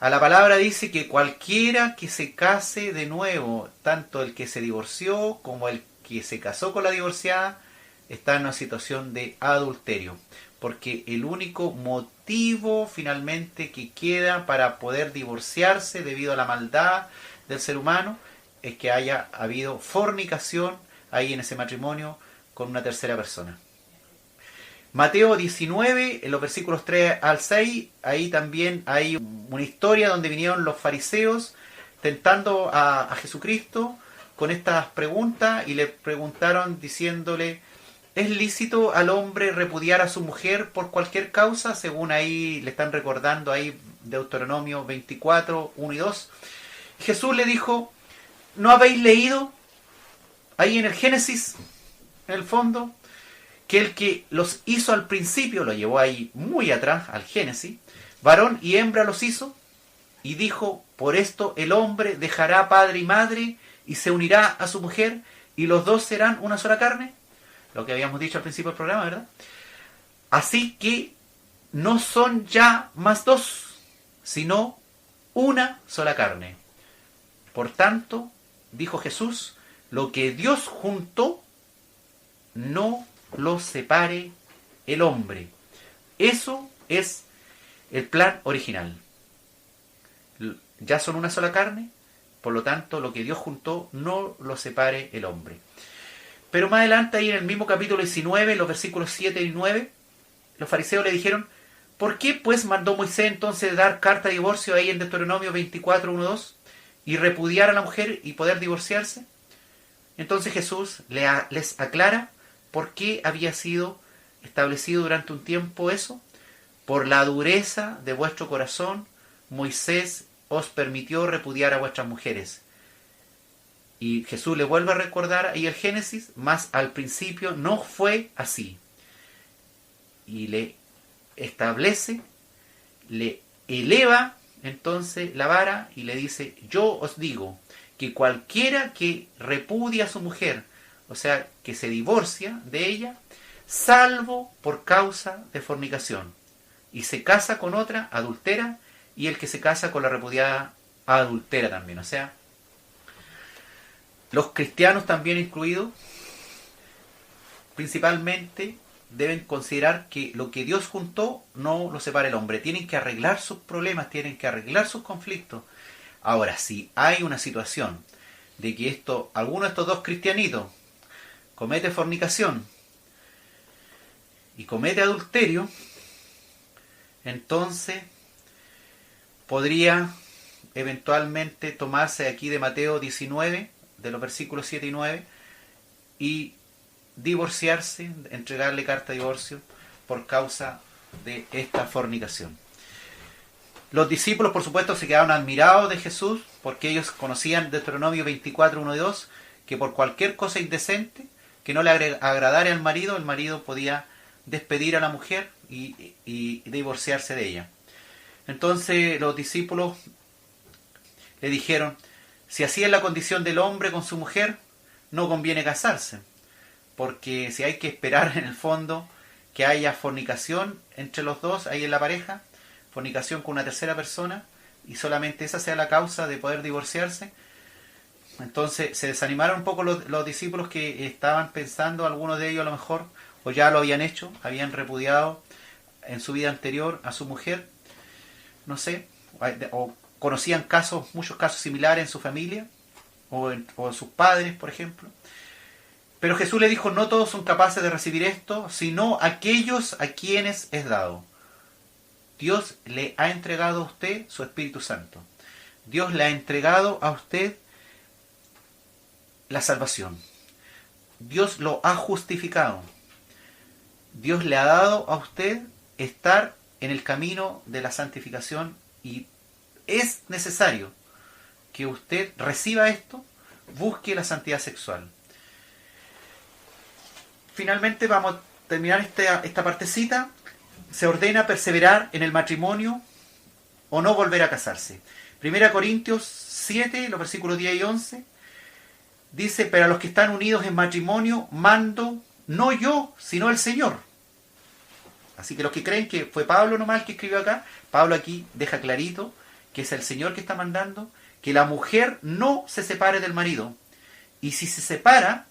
A la palabra dice que cualquiera que se case de nuevo, tanto el que se divorció como el que se casó con la divorciada, está en una situación de adulterio, porque el único motivo finalmente que queda para poder divorciarse debido a la maldad del ser humano es que haya habido fornicación ahí en ese matrimonio con una tercera persona. Mateo 19, en los versículos 3 al 6, ahí también hay una historia donde vinieron los fariseos tentando a Jesucristo con estas preguntas y le preguntaron diciéndole, ¿es lícito al hombre repudiar a su mujer por cualquier causa? Según ahí le están recordando ahí Deuteronomio 24, 1 y 2. Jesús le dijo, ¿no habéis leído ahí en el Génesis, en el fondo, que el que los hizo al principio, lo llevó ahí muy atrás al Génesis, varón y hembra los hizo, y dijo, por esto el hombre dejará padre y madre y se unirá a su mujer y los dos serán una sola carne? Lo que habíamos dicho al principio del programa, ¿verdad? Así que no son ya más dos, sino una sola carne. Por tanto, dijo Jesús, lo que Dios juntó, no lo separe el hombre. Eso es el plan original. Ya son una sola carne, por lo tanto, lo que Dios juntó, no lo separe el hombre. Pero más adelante, ahí en el mismo capítulo 19, los versículos 7 y 9, los fariseos le dijeron, ¿por qué pues mandó Moisés entonces dar carta de divorcio ahí en Deuteronomio 24, 1, 2, y repudiar a la mujer y poder divorciarse? Entonces Jesús les aclara por qué había sido establecido durante un tiempo eso. Por la dureza de vuestro corazón, Moisés os permitió repudiar a vuestras mujeres. Y Jesús le vuelve a recordar ahí el Génesis, mas al principio no fue así. Y le establece, le eleva entonces la vara y le dice, yo os digo que cualquiera que repudia a su mujer, o sea, que se divorcia de ella, salvo por causa de fornicación, y se casa con otra, adultera, y el que se casa con la repudiada, adultera también. O sea, los cristianos también incluidos, principalmente deben considerar que lo que Dios juntó no lo separa el hombre. Tienen que arreglar sus problemas, tienen que arreglar sus conflictos. Ahora, si hay una situación de que alguno de estos dos cristianitos comete fornicación y comete adulterio, entonces podría eventualmente tomarse aquí de Mateo 19, de los versículos 7 y 9, y divorciarse, entregarle carta de divorcio por causa de esta fornicación. Los discípulos, por supuesto, se quedaron admirados de Jesús, porque ellos conocían Deuteronomio 24, 1 y 2, que por cualquier cosa indecente que no le agradara al marido, el marido podía despedir a la mujer y divorciarse de ella. Entonces los discípulos le dijeron: si así es la condición del hombre con su mujer, no conviene casarse, porque si hay que esperar en el fondo que haya fornicación entre los dos, ahí en la pareja, fornicación con una tercera persona, y solamente esa sea la causa de poder divorciarse. Entonces se desanimaron un poco los discípulos, que estaban pensando, algunos de ellos a lo mejor, o ya lo habían hecho, habían repudiado en su vida anterior a su mujer, no sé, o conocían casos, muchos casos similares en su familia, o en sus padres, por ejemplo. Pero Jesús le dijo: no todos son capaces de recibir esto, sino aquellos a quienes es dado. Dios le ha entregado a usted su Espíritu Santo. Dios le ha entregado a usted la salvación. Dios lo ha justificado. Dios le ha dado a usted estar en el camino de la santificación, y es necesario que usted reciba esto, busque la santidad sexual. Finalmente vamos a terminar esta partecita. Se ordena perseverar en el matrimonio o no volver a casarse. 1 Corintios 7, los versículos 10 y 11, dice: pero a los que están unidos en matrimonio mando, no yo, sino el Señor. Así que los que creen que fue Pablo nomás el que escribió acá, Pablo aquí deja clarito que es el Señor que está mandando que la mujer no se separe del marido. Y si se separa,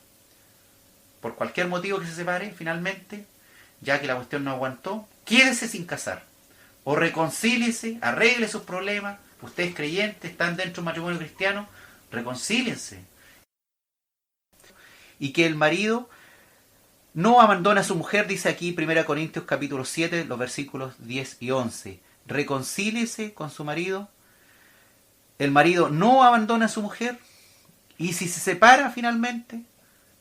por cualquier motivo que se separe, finalmente, ya que la cuestión no aguantó, quédese sin casar. O reconcíliese, arregle sus problemas. Ustedes creyentes, están dentro de un matrimonio cristiano, reconcíliense. Y que el marido no abandona a su mujer, dice aquí 1 Corintios capítulo 7, los versículos 10 y 11. Reconcíliese con su marido. El marido no abandona a su mujer. Y si se separa finalmente,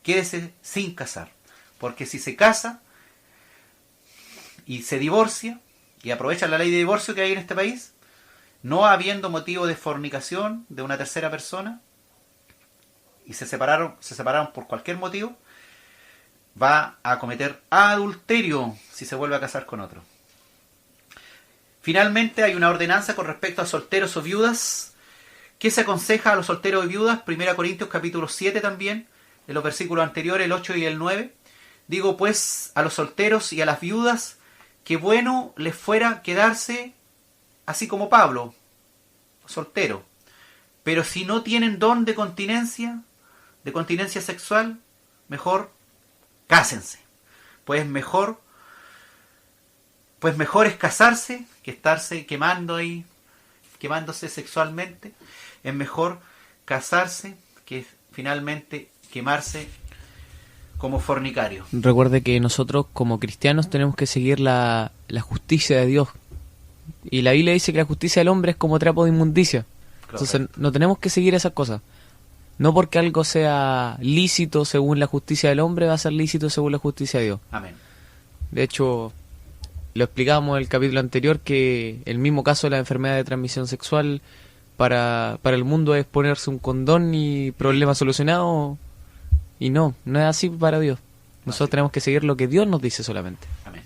quédese sin casar. Porque si se casa y se divorcia, y aprovecha la ley de divorcio que hay en este país, no habiendo motivo de fornicación de una tercera persona, y se separaron por cualquier motivo, va a cometer adulterio si se vuelve a casar con otro. Finalmente hay una ordenanza con respecto a solteros o viudas. ¿Qué se aconseja a los solteros y viudas? 1 Corintios capítulo 7 también, en los versículos anteriores, el 8 y el 9. Digo pues a los solteros y a las viudas que bueno les fuera quedarse así como Pablo, soltero. Pero si no tienen don de continencia sexual, mejor cásense. Pues mejor es casarse que estarse quemándose sexualmente. Es mejor casarse que finalmente quemarse como fornicario. Recuerde que nosotros como cristianos tenemos que seguir la justicia de Dios. Y la Biblia dice que la justicia del hombre es como trapo de inmundicia. Correcto. Entonces no tenemos que seguir esas cosas. No porque algo sea lícito según la justicia del hombre, va a ser lícito según la justicia de Dios. Amén. De hecho, lo explicábamos en el capítulo anterior, que el mismo caso de la enfermedad de transmisión sexual para el mundo es ponerse un condón y problema solucionado. Y no es así para Dios. Nosotros tenemos que seguir lo que Dios nos dice solamente. Amén.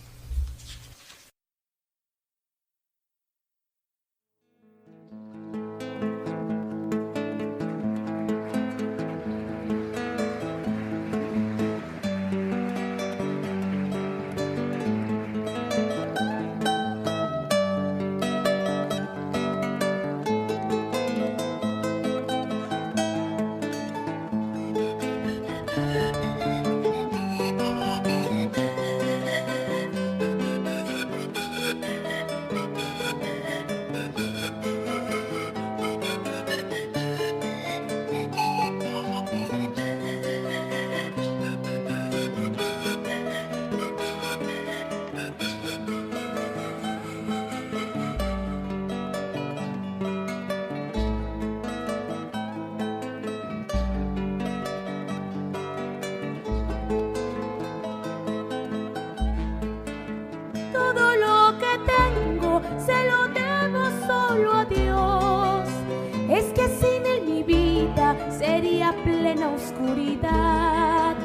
sería plena oscuridad.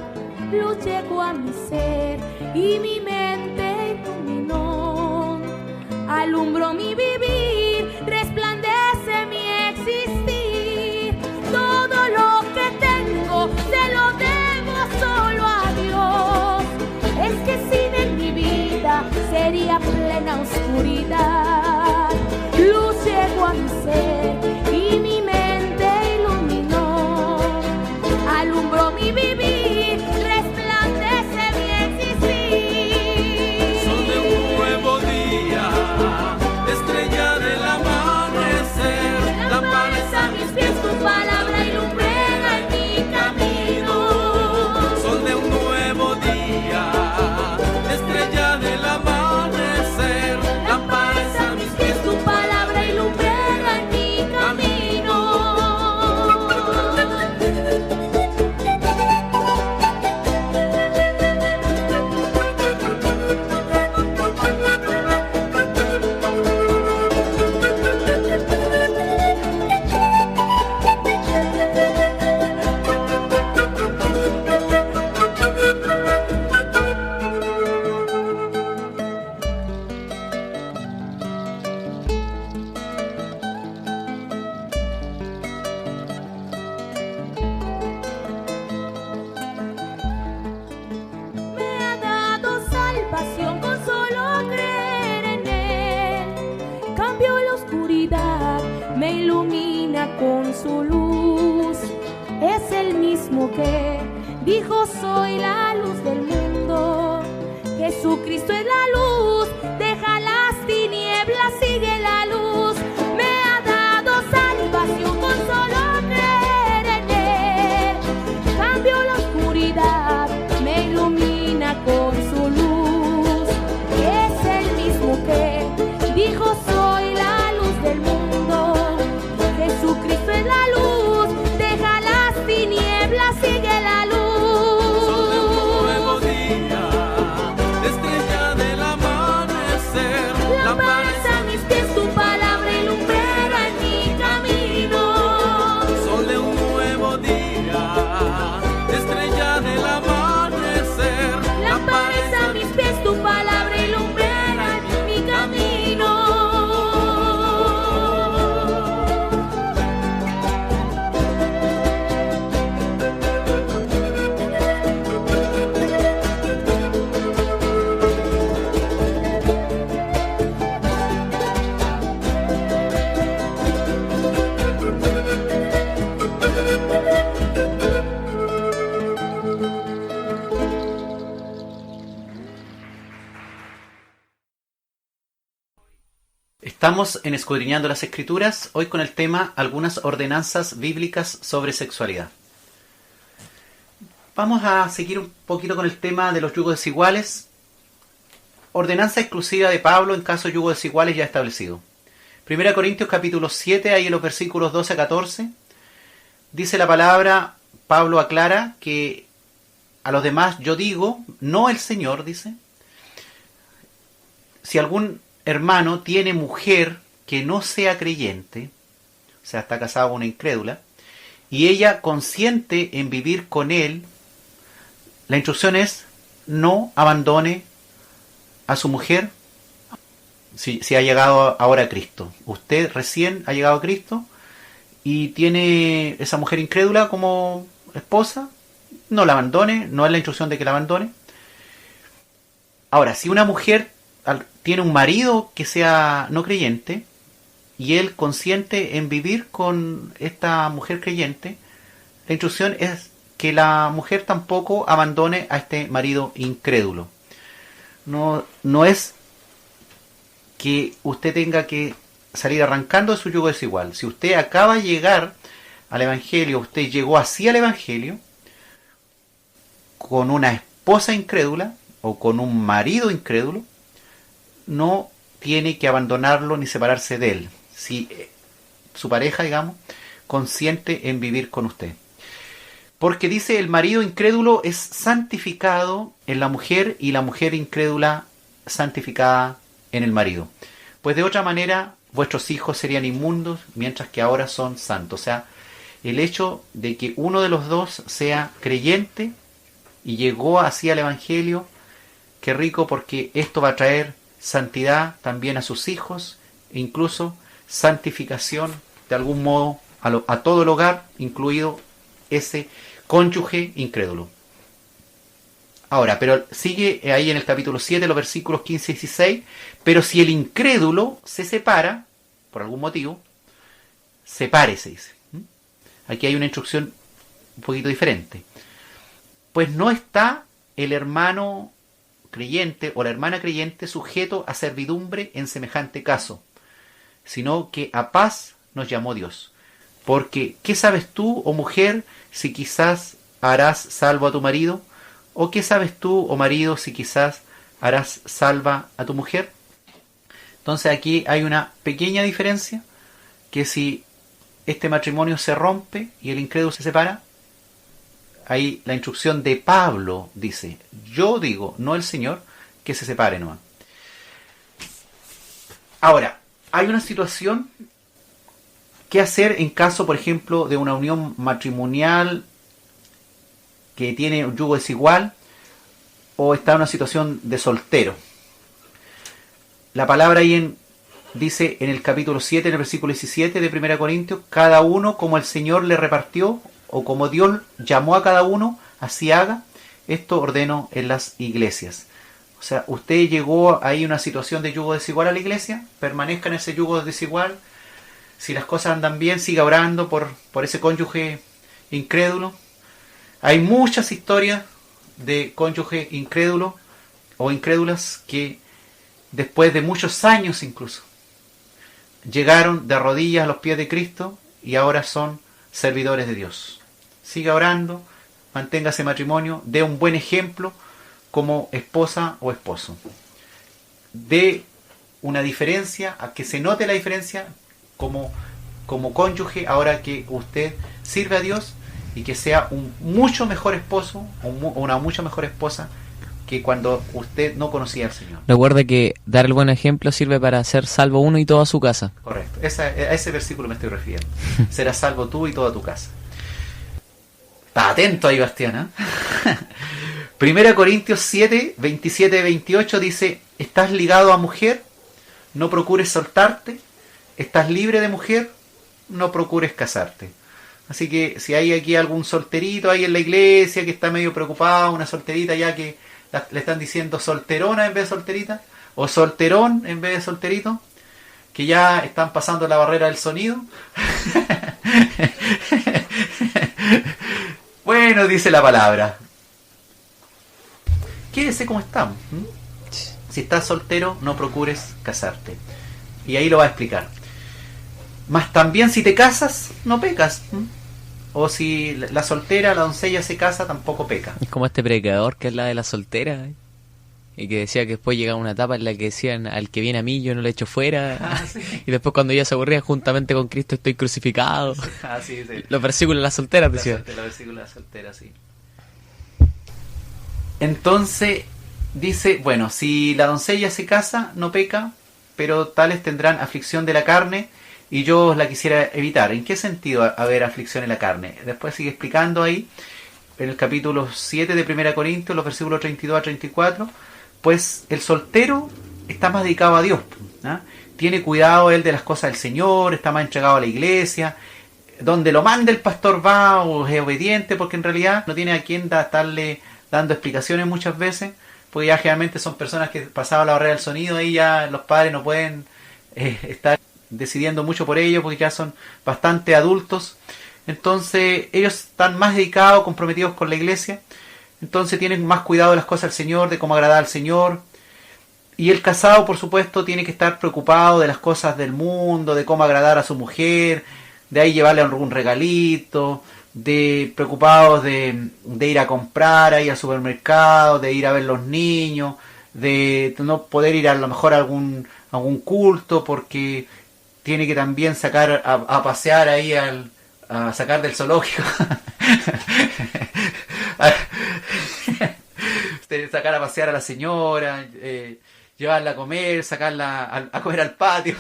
Luz llegó a mi ser y mi mente iluminó. Alumbró mi vivir, resplandece mi existir. Todo lo que tengo se lo debo solo a Dios. Es que sin él mi vida sería plena oscuridad. Luz llegó a mi ser y mi mente iluminó. Alumbró mi vivir, resplandece mi existir. Sol de un nuevo día, estrella del amanecer, lámpara es a mis pies, Tu palabra ilumina en mi camino. sol de un nuevo día, estrella del amanecer, lámpara es a mis pies, Tu palabra ilumina en mi camino. Me ha dado salvación con solo creer en él. Cambió la oscuridad, me ilumina con su luz. Es el mismo que dijo soy la luz del mundo. Jesucristo es la luz, deja las tinieblas, sigue la luz. Me ha dado salvación con solo creer en él. Cambió la oscuridad, me ilumina con su luz. Es el mismo que dijo soy la luz del mundo. Jesucristo es la luz, deja las tinieblas, sigue la luz. nuevo día, estrella del amanecer, lámpara es Lámpara a mis pies, tu palabra ilumina en mi camino. sol de un nuevo día, estrella del amanecer, Lámpara a mis pies, tu palabra ilumina en mi camino. Estamos en Escudriñando las Escrituras, hoy con el tema Algunas ordenanzas bíblicas sobre sexualidad. Vamos a seguir un poquito con el tema de los yugos desiguales. Ordenanza exclusiva de Pablo en caso de yugos desiguales ya establecido. 1 Corintios capítulo 7, ahí en los versículos 12 a 14, dice la palabra, Pablo aclara que a los demás yo digo, no el Señor, dice, si algún hermano tiene mujer que no sea creyente, o sea, está casado con una incrédula, y ella consiente en vivir con él, la instrucción es no abandone a su mujer si ha llegado ahora a Cristo. Usted recién ha llegado a Cristo y tiene esa mujer incrédula como esposa, no la abandone, no es la instrucción de que la abandone. Ahora, si una mujer tiene un marido que sea no creyente y él consiente en vivir con esta mujer creyente, la instrucción es que la mujer tampoco abandone a este marido incrédulo. No es que usted tenga que salir arrancando de su yugo desigual. Si usted acaba de llegar al Evangelio, usted llegó así al Evangelio, con una esposa incrédula o con un marido incrédulo, no tiene que abandonarlo ni separarse de él. Si su pareja, digamos, consiente en vivir con usted. Porque dice, el marido incrédulo es santificado en la mujer y la mujer incrédula santificada en el marido. Pues de otra manera, vuestros hijos serían inmundos, mientras que ahora son santos. O sea, el hecho de que uno de los dos sea creyente y llegó así al Evangelio, qué rico, porque esto va a traer santidad también a sus hijos, e incluso santificación de algún modo a todo el hogar, incluido ese cónyuge incrédulo. Ahora, pero sigue ahí en el capítulo 7, los versículos 15 y 16, pero si el incrédulo se separa, por algún motivo, sepárese, dice. Aquí hay una instrucción un poquito diferente. Pues no está el hermano creyente o la hermana creyente sujeto a servidumbre en semejante caso, sino que a paz nos llamó Dios. Porque, ¿qué sabes tú, oh mujer, si quizás harás salvo a tu marido? ¿O qué sabes tú, oh marido, si quizás harás salva a tu mujer? Entonces aquí hay una pequeña diferencia, que si este matrimonio se rompe y el incrédulo se separa, ahí la instrucción de Pablo dice, yo digo, no el Señor, que se separe nomás. Ahora, hay una situación que hacer en caso, por ejemplo, de una unión matrimonial que tiene un yugo desigual o está en una situación de soltero. La palabra ahí dice en el capítulo 7, en el versículo 17 de 1 Corintios, cada uno como el Señor le repartió o como Dios llamó a cada uno, así haga. Esto ordeno en las iglesias. O sea, usted llegó ahí a una situación de yugo desigual a la iglesia, permanezca en ese yugo desigual. Si las cosas andan bien, siga orando por ese cónyuge incrédulo. Hay muchas historias de cónyuge incrédulo o incrédulas que después de muchos años incluso llegaron de rodillas a los pies de Cristo y ahora son servidores de Dios. Siga orando, mantenga ese matrimonio, dé un buen ejemplo como esposa o esposo. Dé una diferencia, a que se note la diferencia como cónyuge ahora que usted sirve a Dios, y que sea un mucho mejor esposo o una mucho mejor esposa que cuando usted no conocía al Señor. Recuerde que dar el buen ejemplo sirve para ser salvo uno y toda su casa. Correcto, a ese versículo me estoy refiriendo. Serás salvo tú y toda tu casa. Está atento ahí, Bastián, ¿eh? 1 Corintios 7, 27-28 dice, estás ligado a mujer, no procures soltarte, estás libre de mujer, no procures casarte. Así que si hay aquí algún solterito ahí en la iglesia que está medio preocupado, una solterita ya que le están diciendo solterona en vez de solterita, o solterón en vez de solterito, que ya están pasando la barrera del sonido. Bueno, dice la palabra. Quédese como estamos. Si estás soltero, no procures casarte. Y ahí lo va a explicar. Mas también si te casas, no pecas. O si la soltera, la doncella se casa, tampoco peca. Es como este predicador que es la de la soltera, y que decía que después llegaba una etapa en la que decían, al que viene a mí yo no le echo fuera. Sí. Y después cuando ella se aburría, juntamente con Cristo estoy crucificado. Sí. Los versículos de las solteras decían. Los versículos de la soltera, sí. Entonces dice, bueno, si la doncella se casa, no peca, pero tales tendrán aflicción de la carne, y yo os la quisiera evitar. ¿En qué sentido haber aflicción en la carne? Después sigue explicando ahí, en el capítulo 7 de 1 Corintios, los versículos 32 a 34, pues el soltero está más dedicado a Dios, ¿no? Tiene cuidado él de las cosas del Señor, está más entregado a la iglesia, donde lo mande el pastor va, o es obediente, porque en realidad no tiene a quien estarle dando explicaciones muchas veces, porque ya generalmente son personas que pasaban la barrera del sonido, y ya los padres no pueden estar decidiendo mucho por ellos, porque ya son bastante adultos. Entonces ellos están más dedicados, comprometidos con la iglesia, entonces tienen más cuidado de las cosas del Señor, de cómo agradar al Señor. Y el casado, por supuesto, tiene que estar preocupado de las cosas del mundo, de cómo agradar a su mujer, de ahí llevarle algún regalito, preocupados de ir a comprar ahí al supermercado, de ir a ver los niños, de no poder ir a lo mejor a algún culto, porque tiene que también sacar a pasear ahí a sacar del zoológico. Sacar a pasear a la señora, llevarla a comer, sacarla a comer al patio.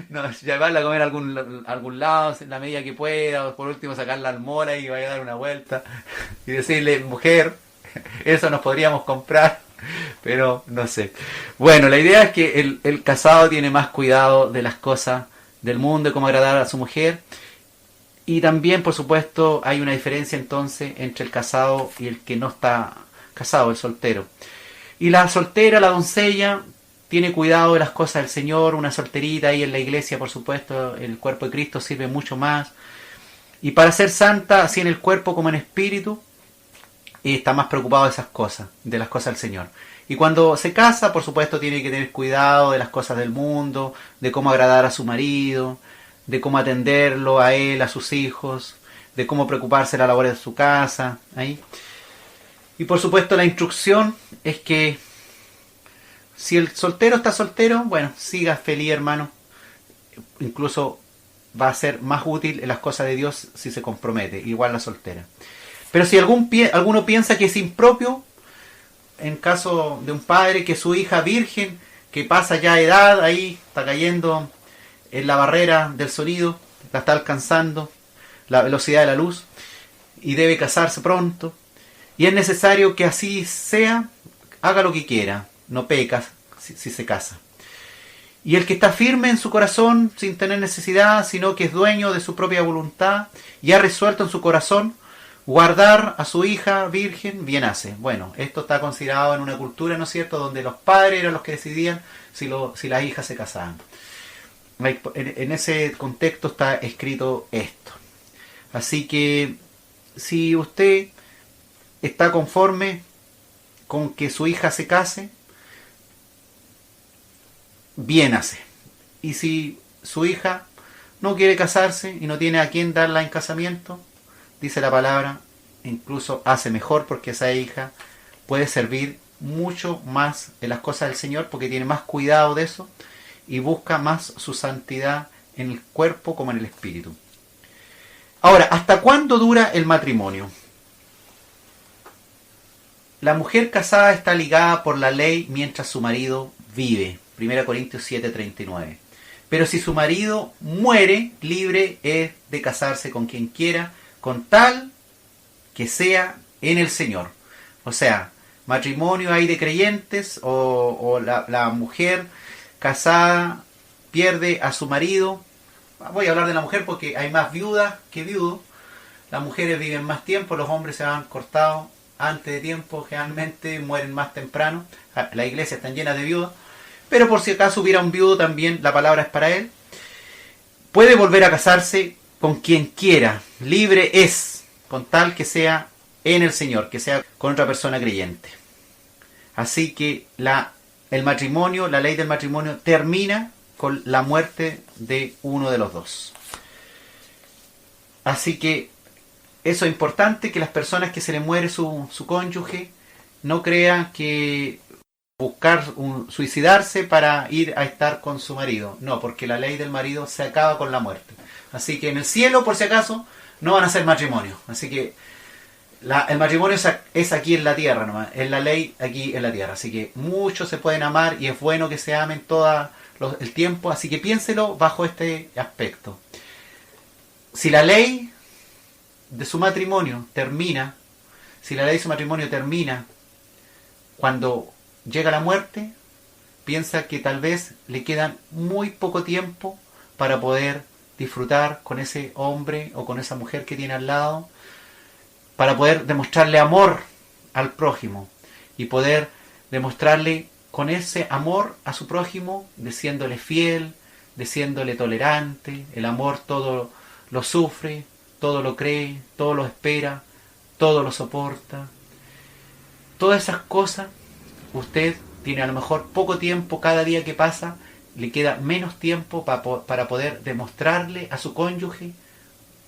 No, llevarla a comer a algún lado en la medida que pueda, o por último sacarla al mora y vaya a dar una vuelta y decirle, mujer, eso nos podríamos comprar, pero no sé. Bueno, la idea es que el casado tiene más cuidado de las cosas del mundo y cómo agradar a su mujer. Y también, por supuesto, hay una diferencia entonces entre el casado y el que no está casado, el soltero. Y la soltera, la doncella, tiene cuidado de las cosas del Señor. Una solterita ahí en la iglesia, por supuesto, el cuerpo de Cristo sirve mucho más. Y para ser santa, así en el cuerpo como en espíritu, está más preocupado de esas cosas, de las cosas del Señor. Y cuando se casa, por supuesto, tiene que tener cuidado de las cosas del mundo, de cómo agradar a su marido, de cómo atenderlo a él, a sus hijos, de cómo preocuparse de la labor de su casa. Ahí. Y por supuesto la instrucción es que si el soltero está soltero, bueno, siga feliz, hermano. Incluso va a ser más útil en las cosas de Dios si se compromete, igual la soltera. Pero si alguno piensa que es impropio, en caso de un padre que su hija virgen, que pasa ya edad, ahí está cayendo en la barrera del sonido, la está alcanzando la velocidad de la luz y debe casarse pronto, y es necesario que así sea, haga lo que quiera, no peca si se casa. Y el que está firme en su corazón sin tener necesidad, sino que es dueño de su propia voluntad y ha resuelto en su corazón guardar a su hija virgen, bien hace. Bueno, esto está considerado en una cultura, ¿no es cierto?, donde los padres eran los que decidían si las hijas se casaban. En ese contexto está escrito esto. Así que si usted está conforme con que su hija se case, bien hace. Y si su hija no quiere casarse y no tiene a quién darla en casamiento, dice la palabra, incluso hace mejor, porque esa hija puede servir mucho más en las cosas del Señor porque tiene más cuidado de eso y busca más su santidad en el cuerpo como en el espíritu. Ahora, ¿hasta cuándo dura el matrimonio? La mujer casada está ligada por la ley mientras su marido vive. 1 Corintios 7:39. Pero si su marido muere, libre es de casarse con quien quiera, con tal que sea en el Señor. O sea, matrimonio hay de creyentes o la mujer casada pierde a su marido. Voy a hablar de la mujer porque hay más viudas que viudos. Las mujeres viven más tiempo, los hombres se van cortados antes de tiempo, generalmente mueren más temprano. La iglesia está llena de viudas. Pero por si acaso hubiera un viudo también, la palabra es para él. Puede volver a casarse con quien quiera. Libre es, con tal que sea en el Señor, que sea con otra persona creyente. Así que el matrimonio, la ley del matrimonio, termina con la muerte de uno de los dos. Así que eso es importante, que las personas que se le muere su cónyuge no crean que buscar suicidarse para ir a estar con su marido. No, porque la ley del marido se acaba con la muerte. Así que en el cielo, por si acaso, no van a hacer matrimonio. Así que el matrimonio es aquí en la tierra nomás, es la ley aquí en la tierra. Así que muchos se pueden amar y es bueno que se amen todo el tiempo. Así que piénselo bajo este aspecto. Si la ley de su matrimonio termina, cuando llega la muerte, piensa que tal vez le quedan muy poco tiempo para poder disfrutar con ese hombre o con esa mujer que tiene al lado, para poder demostrarle amor al prójimo y poder demostrarle con ese amor a su prójimo, de siéndole fiel, de siéndole tolerante. El amor todo lo sufre, todo lo cree, todo lo espera, todo lo soporta. Todas esas cosas, usted tiene a lo mejor poco tiempo, cada día que pasa le queda menos tiempo para poder demostrarle a su cónyuge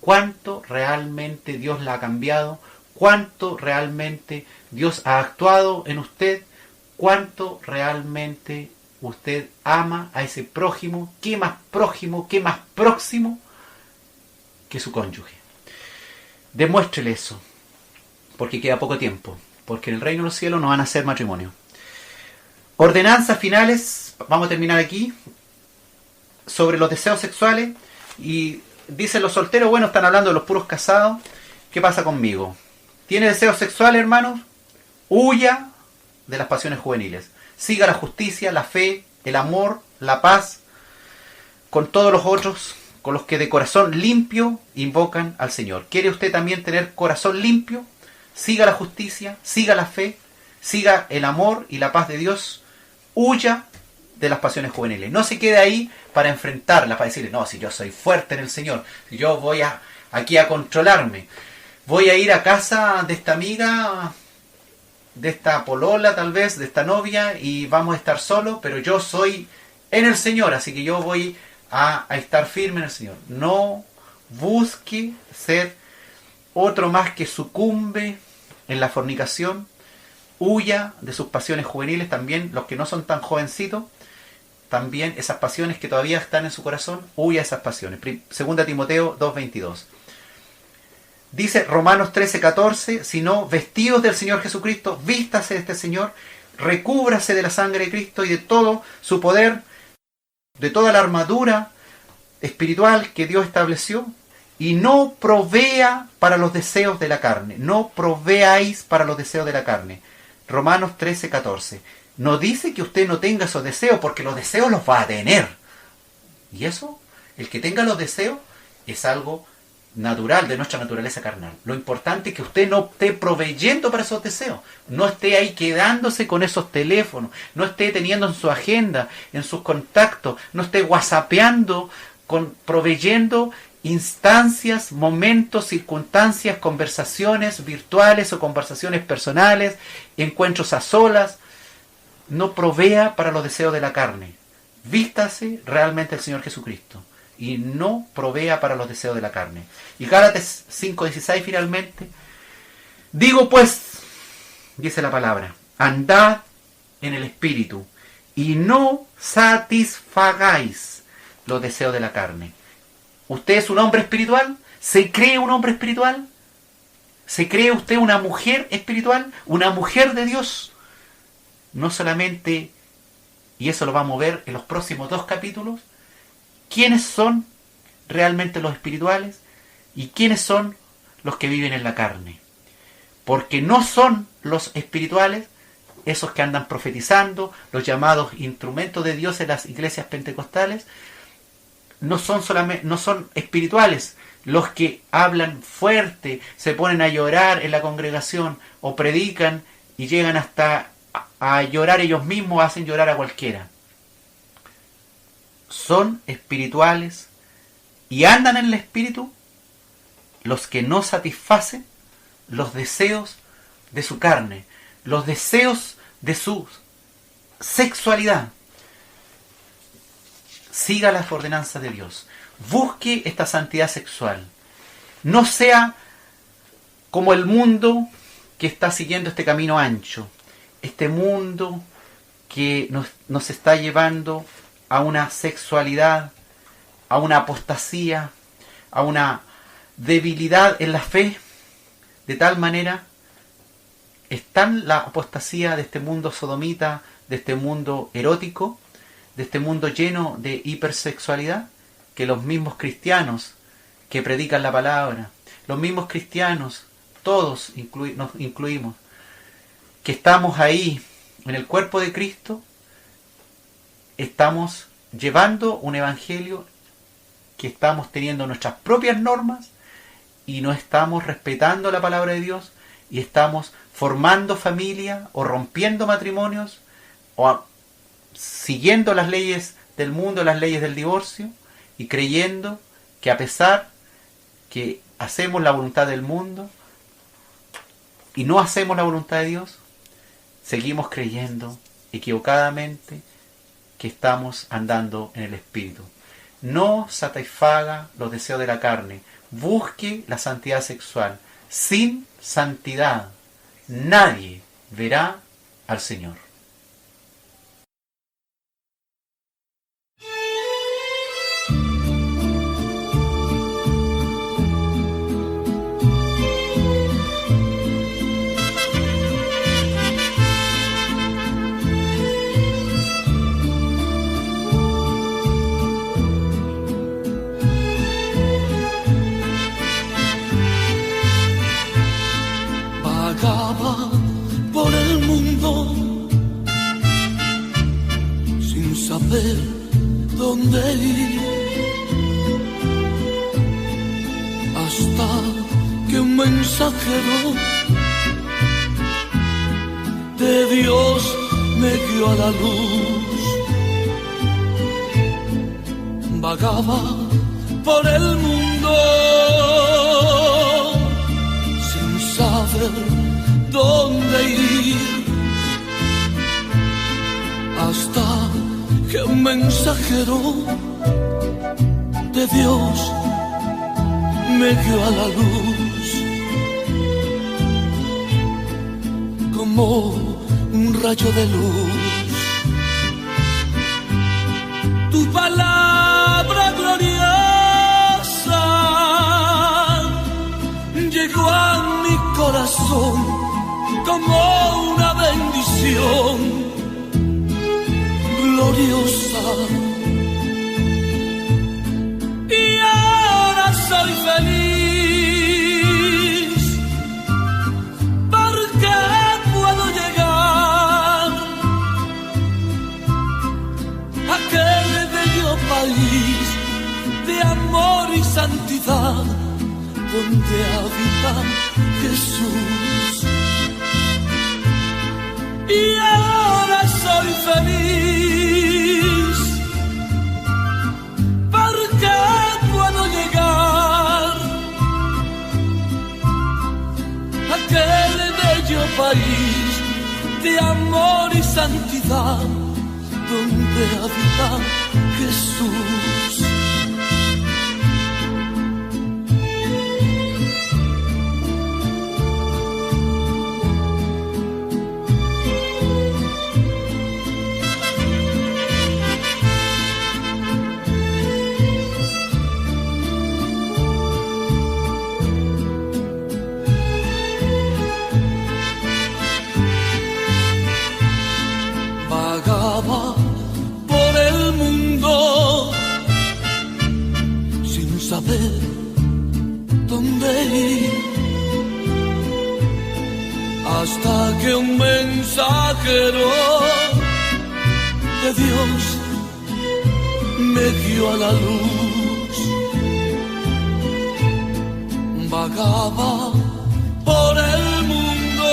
cuánto realmente Dios la ha cambiado, cuánto realmente Dios ha actuado en usted, cuánto realmente usted ama a ese prójimo, qué más próximo que su cónyuge. Demuéstrele eso, porque queda poco tiempo, porque en el reino de los cielos no van a hacer matrimonio. Ordenanzas finales, vamos a terminar aquí. sobre los deseos sexuales y dicen los solteros, bueno, están hablando de los puros casados. ¿Qué pasa conmigo? ¿Tiene deseos sexuales, hermanos? Huya de las pasiones juveniles. Siga la justicia, la fe, el amor, la paz, con todos los otros, con los que de corazón limpio invocan al Señor. ¿Quiere usted también tener corazón limpio? Siga la justicia, siga la fe, siga el amor y la paz de Dios. Huya de las pasiones juveniles. No se quede ahí para enfrentarlas, para decirle, no, si yo soy fuerte en el Señor, si yo voy aquí a controlarme, voy a ir a casa de esta amiga, de esta polola tal vez, de esta novia, y vamos a estar solos, pero yo soy en el Señor, así que yo voy a estar firme en el Señor. No busque ser otro más que sucumbe en la fornicación. Huya de sus pasiones juveniles, también los que no son tan jovencitos, también esas pasiones que todavía están en su corazón, huya de esas pasiones. 2 Timoteo 2:22. Dice Romanos 13:14, sino vestidos del Señor Jesucristo, vístase de este Señor, recúbrase de la sangre de Cristo y de todo su poder, de toda la armadura espiritual que Dios estableció, y no provea para los deseos de la carne. No proveáis para los deseos de la carne. Romanos 13:14. No dice que usted no tenga esos deseos, porque los deseos los va a tener. Y eso, el que tenga los deseos, es algo natural de nuestra naturaleza carnal. Lo importante es que usted no esté proveyendo para esos deseos. No esté ahí quedándose con esos teléfonos. No esté teniendo en su agenda, en sus contactos. No esté whatsappeando, proveyendo instancias, momentos, circunstancias, conversaciones virtuales o conversaciones personales, encuentros a solas. No provea para los deseos de la carne. Vístase realmente el Señor Jesucristo y no provea para los deseos de la carne. Y Gálatas 5:16 finalmente. Digo pues, dice la palabra, andad en el Espíritu y no satisfagáis los deseos de la carne. ¿Usted es un hombre espiritual? ¿Se cree un hombre espiritual? ¿Se cree usted una mujer espiritual? ¿Una mujer de Dios? No solamente, y eso lo vamos a ver en los próximos 2 capítulos, quiénes son realmente los espirituales y quiénes son los que viven en la carne. Porque no son los espirituales esos que andan profetizando, los llamados instrumentos de Dios en las iglesias pentecostales. No son espirituales los que hablan fuerte, se ponen a llorar en la congregación o predican y llegan hasta a llorar ellos mismos, hacen llorar a cualquiera. Son espirituales y andan en el Espíritu los que no satisfacen los deseos de su carne, los deseos de su sexualidad. Siga las ordenanzas de Dios. Busque esta santidad sexual. No sea como el mundo que está siguiendo este camino ancho. Este mundo que nos está llevando a una sexualidad, a una apostasía, a una debilidad en la fe, de tal manera es tan la apostasía de este mundo sodomita, de este mundo erótico, de este mundo lleno de hipersexualidad, que los mismos cristianos que predican la palabra, los mismos cristianos, todos nos incluimos, que estamos ahí en el cuerpo de Cristo, estamos llevando un evangelio que estamos teniendo nuestras propias normas y no estamos respetando la palabra de Dios y estamos formando familia o rompiendo matrimonios o siguiendo las leyes del mundo, las leyes del divorcio y creyendo que a pesar que hacemos la voluntad del mundo y no hacemos la voluntad de Dios, seguimos creyendo equivocadamente que estamos andando en el Espíritu. No satisfaga los deseos de la carne. Busque la santidad sexual. Sin santidad nadie verá al Señor. un mensajero de Dios me guió a la luz. Vagaba por el mundo sin saber dónde ir, hasta que un mensajero de Dios me guió a la luz, como un rayo de luz. Tu palabra gloriosa llegó a mi corazón como una bendición gloriosa. Y ahora soy feliz porque puedo llegar a aquel bello país de amor y santidad donde habita Jesús. Y ahora soy feliz porque puedo llegar a aquel bello país de amor y santidad donde habita Jesús. Por el mundo sin saber dónde ir, hasta que un mensajero de Dios me guió a la luz. Vagaba por el mundo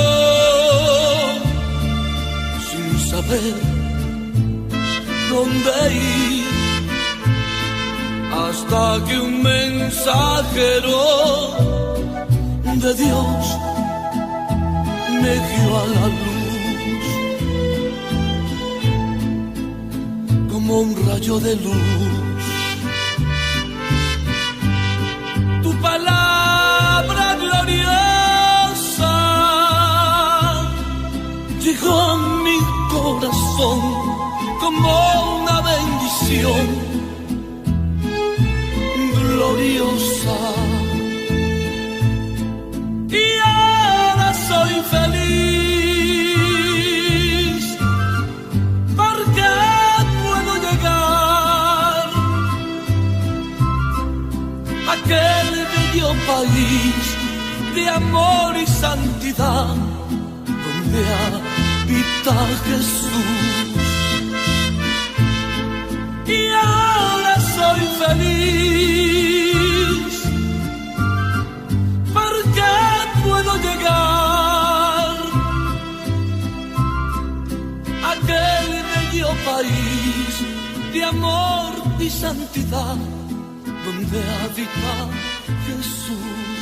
sin saber dónde ir, hasta que un mensajero de Dios me guió a la luz, como un rayo de luz. Tu palabra gloriosa llegó a mi corazón como una bendición gloriosa. Y ahora soy feliz porque puedo llegar a aquel bello país de amor y santidad donde habita Jesús. Y ahora soy feliz porque puedo llegar a aquel bello país de amor y santidad donde habita Jesús.